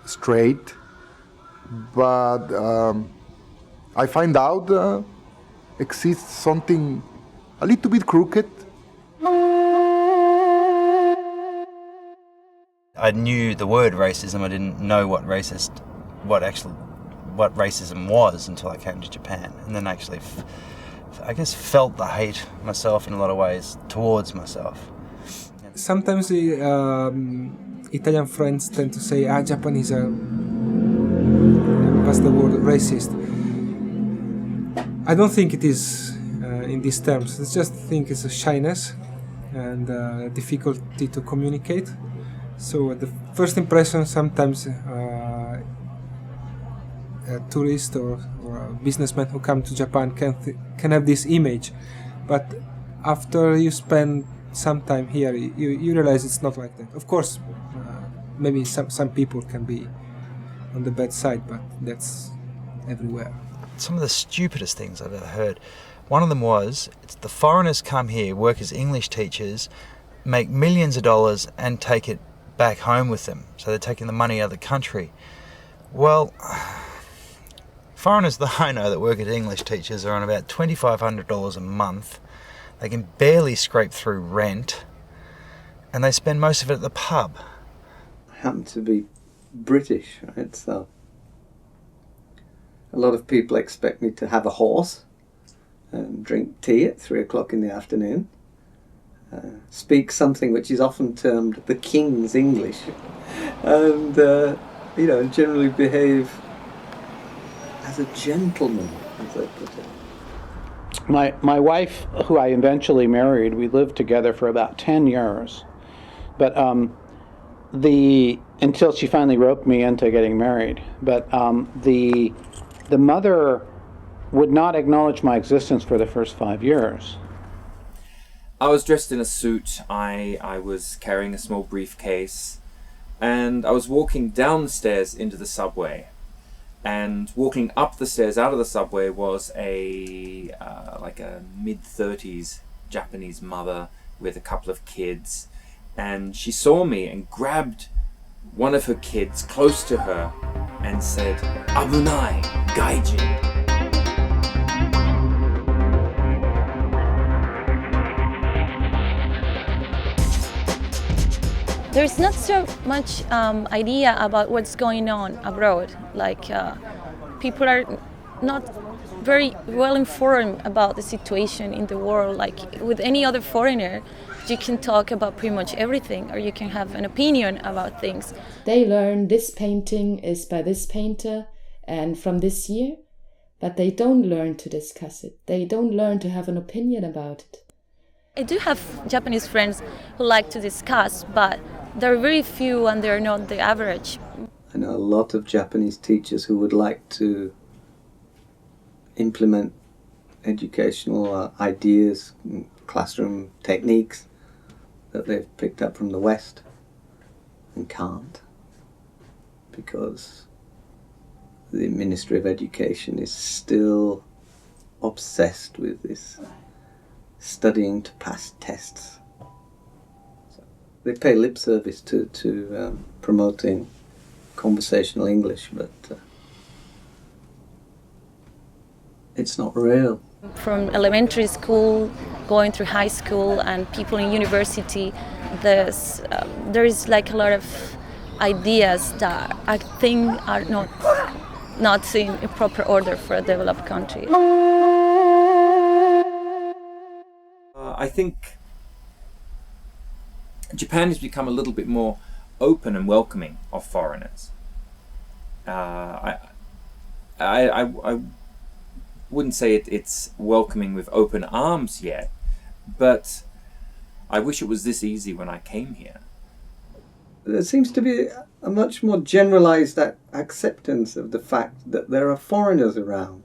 straight, but I find out exists something a little bit crooked. I knew the word racism. I didn't know what racism was until I came to Japan, and then actually, I guess, felt the hate myself in a lot of ways towards myself. Sometimes Italian friends tend to say, Japanese are, what's the word, racist. I don't think it is in these terms. I just think it's a shyness and difficulty to communicate. So the first impression, sometimes a tourist or a businessman who come to Japan can have this image, but after you spend some time here, you realize it's not like that. Of course, maybe some people can be on the bad side, but that's everywhere. Some of the stupidest things I've ever heard. One of them was, the foreigners come here, work as English teachers, make millions of dollars and take it back home with them. So they're taking the money out of the country. Well, foreigners that I know that work as English teachers are on about $2,500 a month. They can barely scrape through rent, and they spend most of it at the pub. I happen to be British, right? So a lot of people expect me to have a horse and drink tea at 3 o'clock in the afternoon, speak something which is often termed the King's English, and you know, generally behave as a gentleman, as they put it. My wife, who I eventually married, we lived together for about 10 years, but until she finally roped me into getting married. But the mother would not acknowledge my existence for the first 5 years. I was dressed in a suit. I was carrying a small briefcase. And I was walking down the stairs into the subway, and walking up the stairs out of the subway was a like a mid-30s Japanese mother with a couple of kids, and she saw me and grabbed one of her kids close to her and said, "Abunai, gaijin." There's not so much idea about what's going on abroad. Like people are not very well informed about the situation in the world. Like with any other foreigner, you can talk about pretty much everything, or you can have an opinion about things. They learn this painting is by this painter and from this year, but they don't learn to discuss it. They don't learn to have an opinion about it. I do have Japanese friends who like to discuss, but there are very few and they're not the average. I know a lot of Japanese teachers who would like to implement educational ideas, classroom techniques that they've picked up from the West and can't, because the Ministry of Education is still obsessed with this studying to pass tests. So they pay lip service to promoting conversational English, but it's not real. From elementary school, going through high school, and people in university, there is like a lot of ideas that I think are not in proper order for a developed country. I think Japan has become a little bit more open and welcoming of foreigners. I wouldn't say it's welcoming with open arms yet, but I wish it was this easy when I came here. There seems to be a much more generalized acceptance of the fact that there are foreigners around.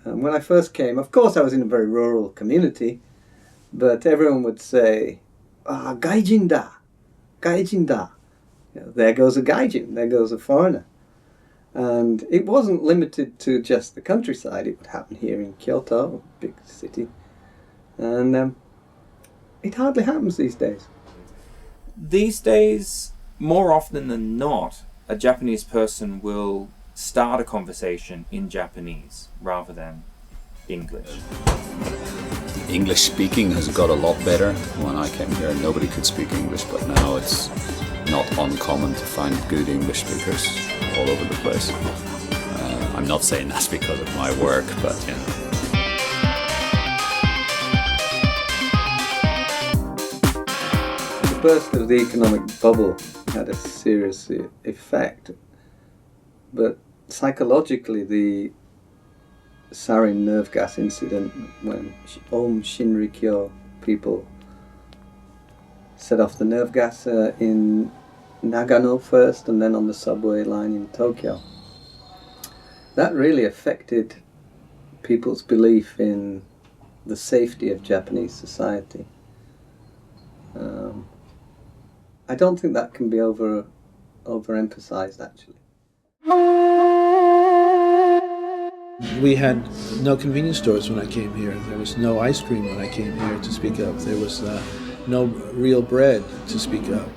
And when I first came, of course I was in a very rural community, but everyone would say, gaijin da, gaijin da. You know, there goes a gaijin, there goes a foreigner. And it wasn't limited to just the countryside. It would happen here in Kyoto, a big city. And it hardly happens these days. These days, more often than not, a Japanese person will start a conversation in Japanese rather than English. English speaking has got a lot better. When I came here, nobody could speak English, but now it's not uncommon to find good English speakers all over the place. I'm not saying that's because of my work, but you know. The burst of the economic bubble had a serious effect, but psychologically the sarin nerve gas incident, when Om Shinrikyo people set off the nerve gas in Nagano first and then on the subway line in Tokyo, that really affected people's belief in the safety of Japanese society. I don't think that can be overemphasized, actually. We had no convenience stores when I came here. There was no ice cream when I came here to speak of. There was no real bread to speak of.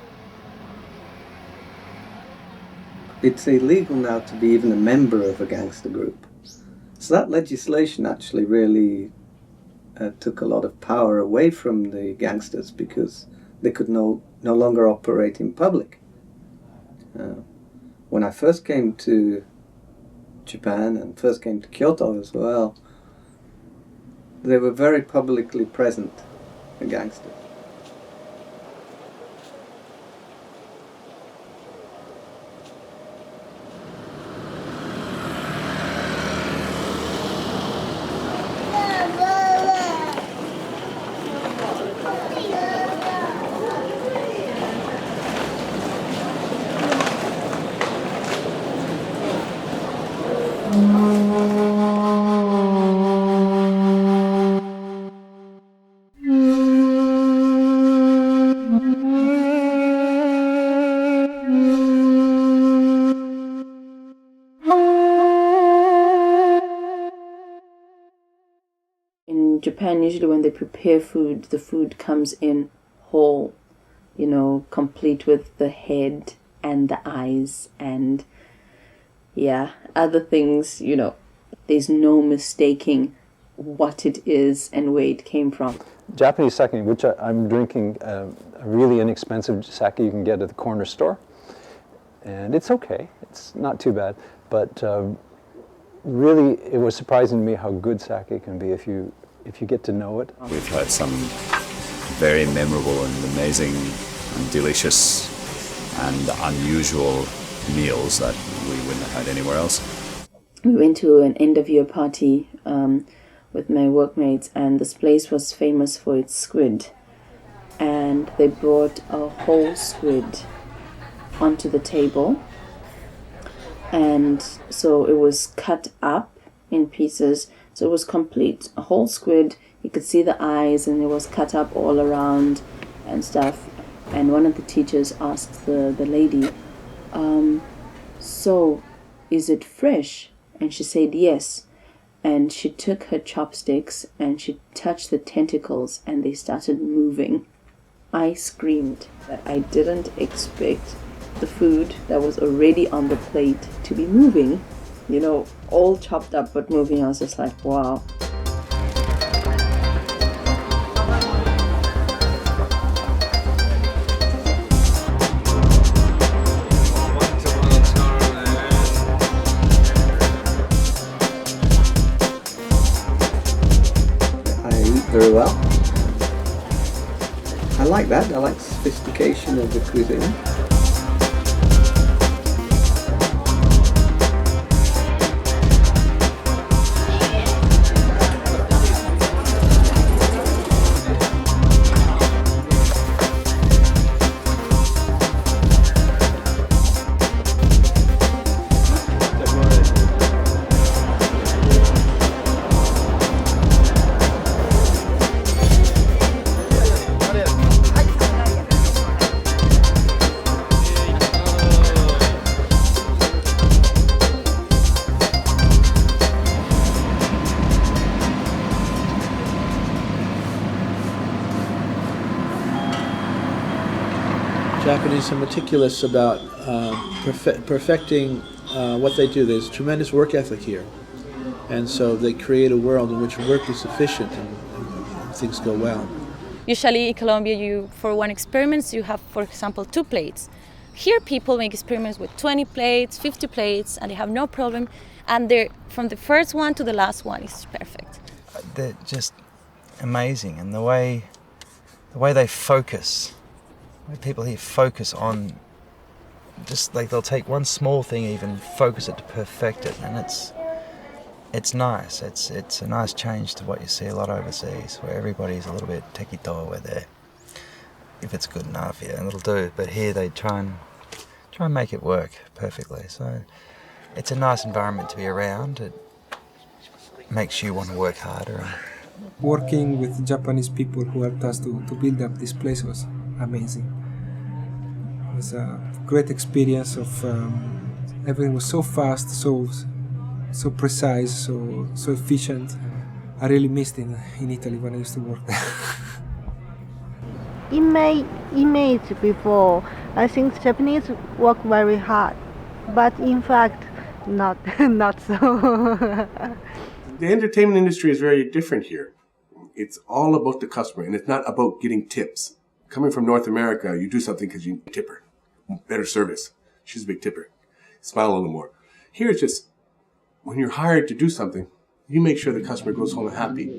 It's illegal now to be even a member of a gangster group. So that legislation actually really took a lot of power away from the gangsters, because they could no longer operate in public. When I first came to Japan and first came to Kyoto as well, they were very publicly present, the gangsters. in Japan, usually when they prepare food, the food comes in whole, you know, complete with the head and the eyes and, yeah, other things, you know. There's no mistaking what it is and where it came from. Japanese sake, which I'm drinking a really inexpensive sake you can get at the corner store. And it's okay. It's not too bad. But really, it was surprising to me how good sake can be if you get to know it. We've had some very memorable and amazing and delicious and unusual meals that we wouldn't have had anywhere else. We went to an end-of-year party with my workmates, and this place was famous for its squid. And they brought a whole squid onto the table. And so it was cut up in pieces. So it was complete, a whole squid. You could see the eyes, and it was cut up all around and stuff. And one of the teachers asked the lady, so is it fresh? And she said yes. And she took her chopsticks and she touched the tentacles, and they started moving. I screamed that I didn't expect the food that was already on the plate to be moving, you know, all chopped up but moving. I was just like, wow. Very well. I like that. I like sophistication of the cuisine. Japanese are meticulous about perfecting what they do. There's tremendous work ethic here. And so they create a world in which work is efficient and things go well. Usually in Colombia, for one experiment, you have, for example, 2 plates. Here people make experiments with 20 plates, 50 plates, and they have no problem. And they're, from the first one to the last one is perfect. They're just amazing. And the way they focus, people here focus on, just like they'll take one small thing, even focus it to perfect it, and it's nice. It's a nice change to what you see a lot overseas, where everybody's a little bit tequito, where they, if it's good enough, yeah, it'll do. But here they try and make it work perfectly. So it's a nice environment to be around. It makes you want to work harder. Working with Japanese people who helped us to build up this place was amazing. It was a great experience of everything was so fast, so precise, so efficient. I really missed it in Italy when I used to work there. In my image before, I think Japanese work very hard, but in fact, not so. The entertainment industry is very different here. It's all about the customer, and it's not about getting tips. Coming from North America, you do something because you tip her. Better service. She's a big tipper. Smile a little more. Here it's just, when you're hired to do something, you make sure the customer goes home happy.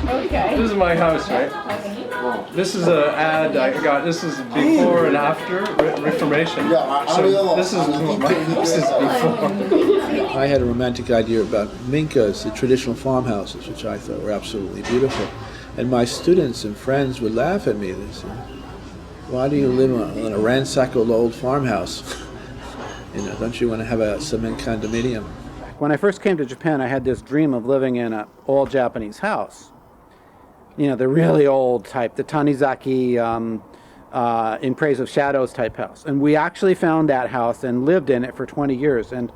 Okay. This is my house, right? This is an ad I got. This is before and after Reformation. So this is my house is before. I had a romantic idea about minkas, the traditional farmhouses, which I thought were absolutely beautiful. And my students and friends would laugh at me. They said, "Why do you live in a ransackled old farmhouse? Don't you want to have a cement condominium?" When I first came to Japan, I had this dream of living in an all-Japanese house. The really old type, the Tanizaki in praise of shadows type house. And we actually found that house and lived in it for 20 years. And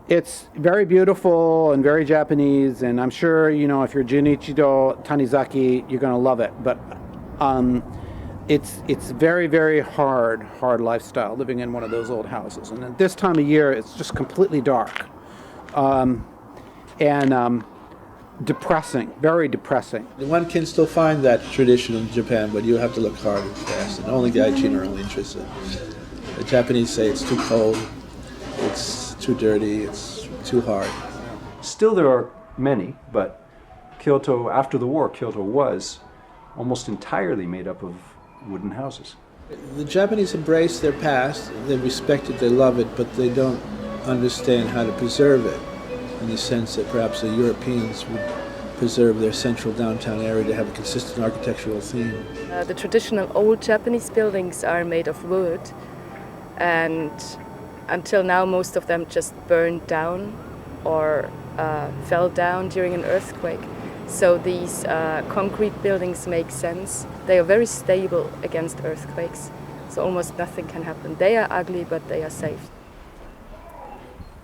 it's very beautiful and very Japanese. And I'm sure, you know, if you're Junichiro Tanizaki, you're going to love it. But it's very, very hard lifestyle living in one of those old houses. And at this time of year, it's just completely dark. And depressing, very depressing. One can still find that tradition in Japan, but you have to look hard and fast. And only Gaijin are only interested. The Japanese say it's too cold, it's too dirty, it's too hard. Still there are many, but Kyoto, after the war, Kyoto was almost entirely made up of wooden houses. The Japanese embrace their past, they respect it, they love it, but they don't understand how to preserve it, in the sense that perhaps the Europeans would preserve their central downtown area to have a consistent architectural theme. The traditional old Japanese buildings are made of wood, and until now most of them just burned down or fell down during an earthquake. So these concrete buildings make sense. They are very stable against earthquakes, so almost nothing can happen. They are ugly, but they are safe.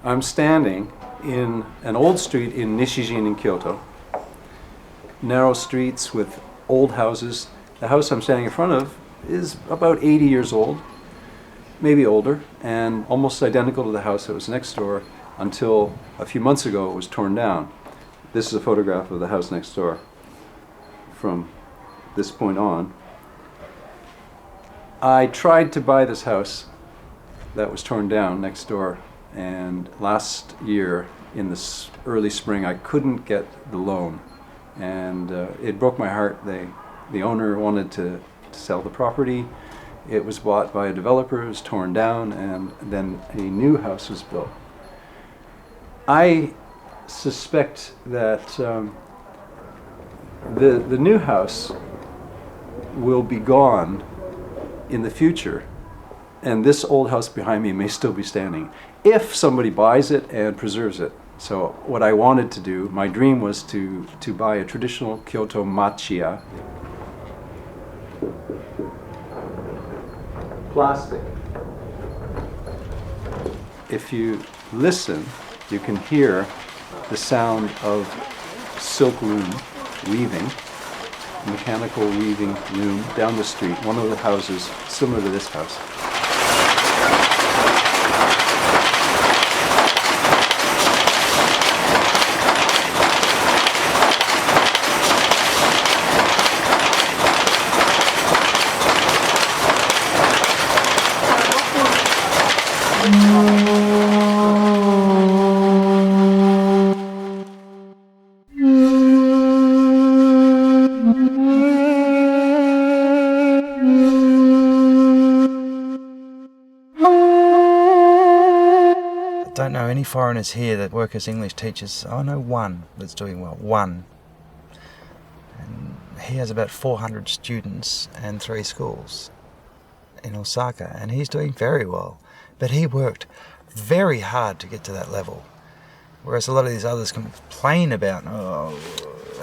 I'm standing in an old street in Nishijin in Kyoto. Narrow streets with old houses. The house I'm standing in front of is about 80 years old, maybe older, and almost identical to the house that was next door until a few months ago it was torn down. This is a photograph of the house next door from this point on. I tried to buy this house that was torn down next door, and last year in the early spring I couldn't get the loan, and it broke my heart. The owner wanted to sell the property. It was bought by a developer, it was torn down, and then a new house was built. I suspect that the new house will be gone in the future, and this old house behind me may still be standing if somebody buys it and preserves it. So what I wanted to do, my dream was to buy a traditional Kyoto machiya, plastic. If you listen, you can hear the sound of silk loom weaving, mechanical weaving loom down the street, one of the houses similar to this house. I don't know any foreigners here that work as English teachers. I know one that's doing well, one. And he has about 400 students and 3 schools in Osaka, and he's doing very well. But he worked very hard to get to that level. Whereas a lot of these others complain about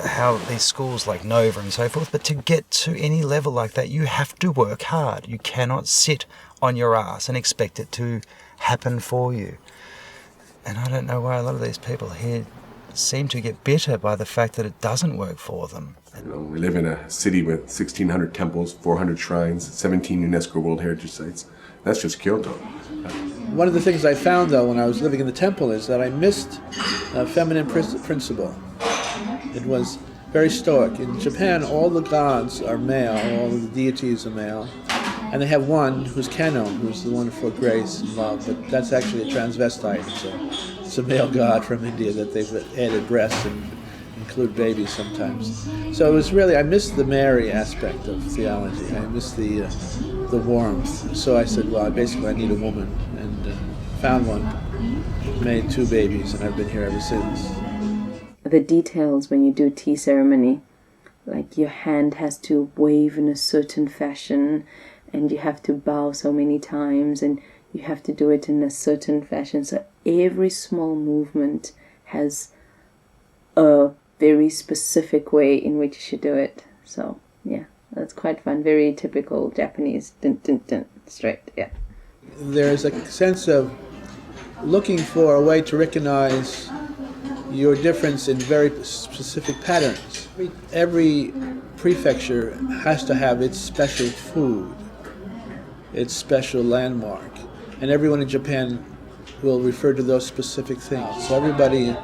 how these schools like Nova and so forth, but to get to any level like that, you have to work hard. You cannot sit on your ass and expect it to happen for you. And I don't know why a lot of these people here seem to get bitter by the fact that it doesn't work for them. You know, we live in a city with 1,600 temples, 400 shrines, 17 UNESCO World Heritage Sites. That's just Kyoto. One of the things I found, though, when I was living in the temple is that I missed a feminine principle. It was very stoic. In Japan, all the gods are male, all the deities are male. And they have one who's Keno, who's the one for grace and love, but that's actually a transvestite. It's a male god from India that they've added breasts and include babies sometimes. So it was really, I missed the Mary aspect of theology. I missed the warmth. So I said, well, I need a woman, and found one, made 2 babies, and I've been here ever since. The details when you do tea ceremony, like your hand has to wave in a certain fashion, and you have to bow so many times, and you have to do it in a certain fashion. So every small movement has a very specific way in which you should do it. So, yeah, That's quite fun. Very typical Japanese. Dun, dun, dun, straight, yeah. There's a sense of looking for a way to recognize your difference in very specific patterns. Every prefecture has to have its special food, its special landmark, and everyone in Japan will refer to those specific things. So everybody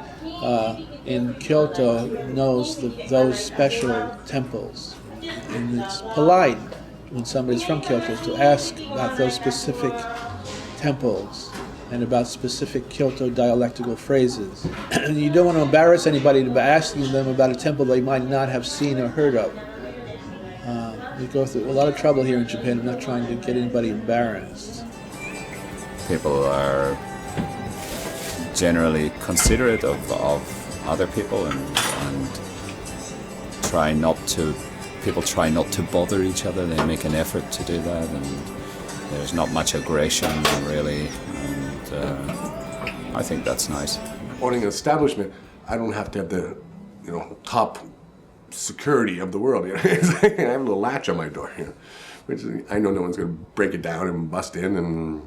in Kyoto knows those special temples. And it's polite when somebody's from Kyoto to ask about those specific temples and about specific Kyoto dialectical phrases. And you don't want to embarrass anybody by asking them about a temple they might not have seen or heard of. We go through a lot of trouble here in Japan. I'm not trying to get anybody embarrassed. People are generally considerate of other people and people try not to bother each other. They make an effort to do that, and there's not much aggression really, and I think that's nice. Owning an establishment, I don't have to have the top security of the world. I have a little latch on my door, which I know no one's going to break it down and bust in. And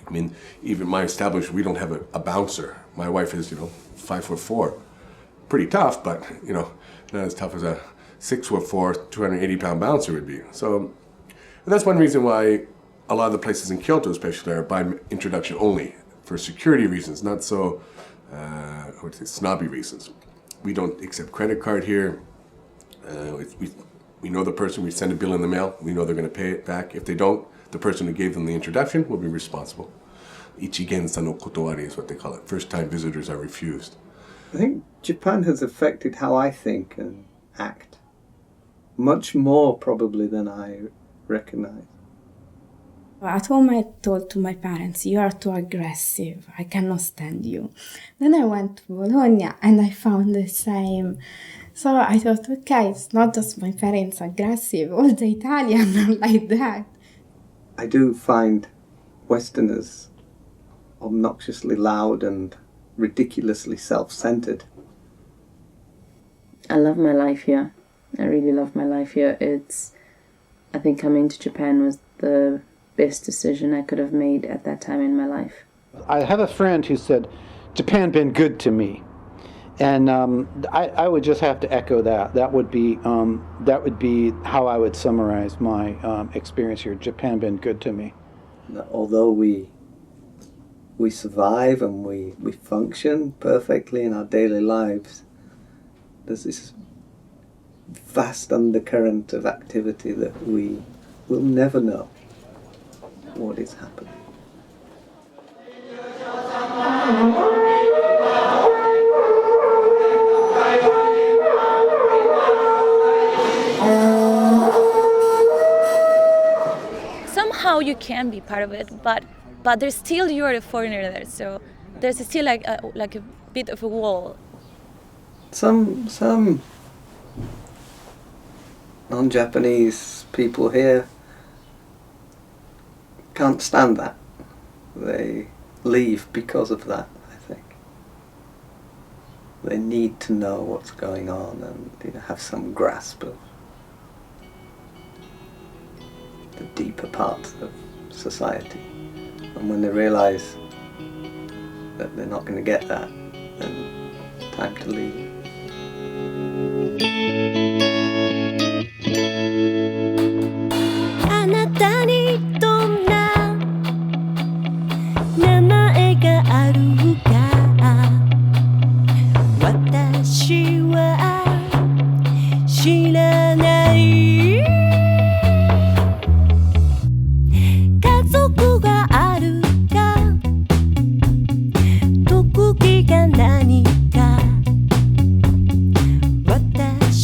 I mean, even my establishment, we don't have a bouncer. My wife is 5'4", pretty tough, but not as tough as a 6'4", 280-pound bouncer would be. So that's one reason why a lot of the places in Kyoto, especially, are by introduction only for security reasons, not so I would say snobby reasons. We don't accept credit card here. We know the person, we send a bill in the mail, we know they're going to pay it back. If they don't, the person who gave them the introduction will be responsible. Ichigensa no kotowari is what they call it. First-time visitors are refused. I think Japan has affected how I think and act much more probably than I recognize. At home I told to my parents, you are too aggressive, I cannot stand you. Then I went to Bologna and I found the same. So I thought, okay, it's not just my parents aggressive, all the Italians are like that. I do find Westerners obnoxiously loud and ridiculously self-centered. I love my life here. I really love my life here. I think coming to Japan was the best decision I could have made at that time in my life. I have a friend who said, Japan been good to me. And I would just have to echo that. That would be how I would summarize my experience here. Japan been good to me. Although we survive and we function perfectly in our daily lives, there's this vast undercurrent of activity that we will never know what is happening. Somehow you can be part of it, but there's still, you are a foreigner there, so there's still like a bit of a wall. Some non-Japanese people here can't stand that. They leave because of that, I think. They need to know what's going on and have some grasp of the deeper parts of society. And when they realize that they're not going to get that, then time to leave. あなたにどんな名前があるか私は知らない家族があるか特技が何か私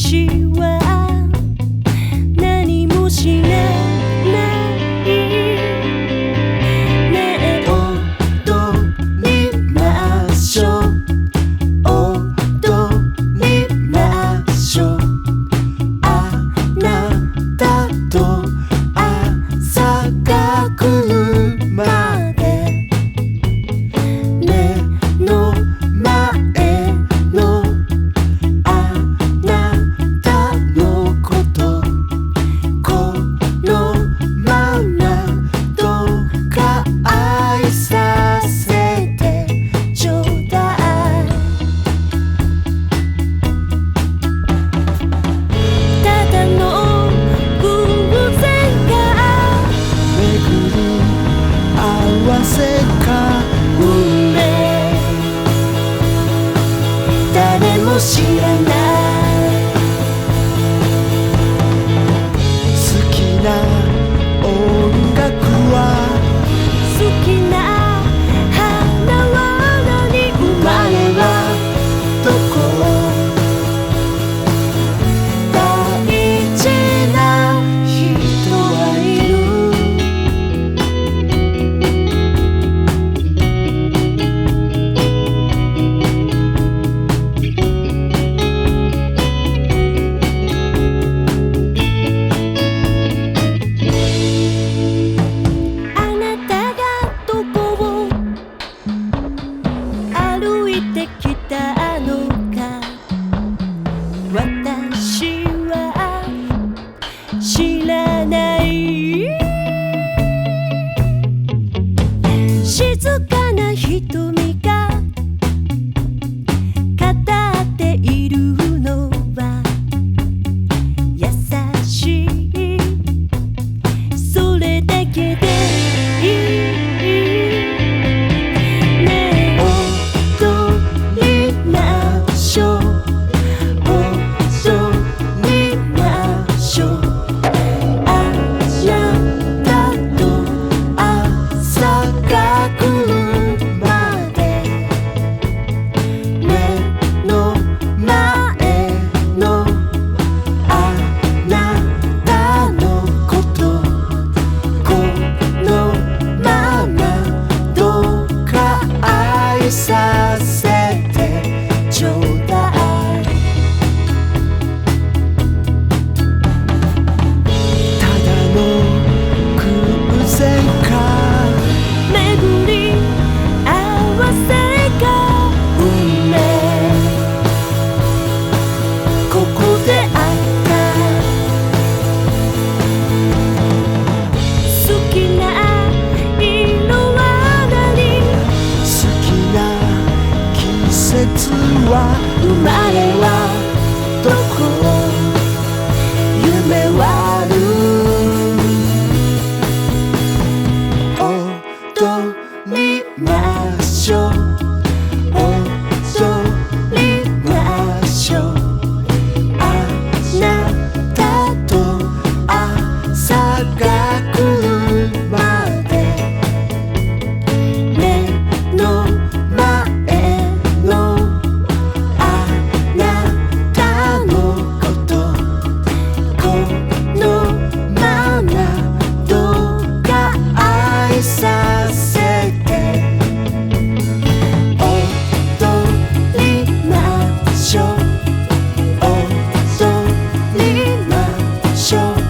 させて踊りましょう踊りましょう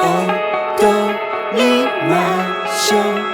踊りましょう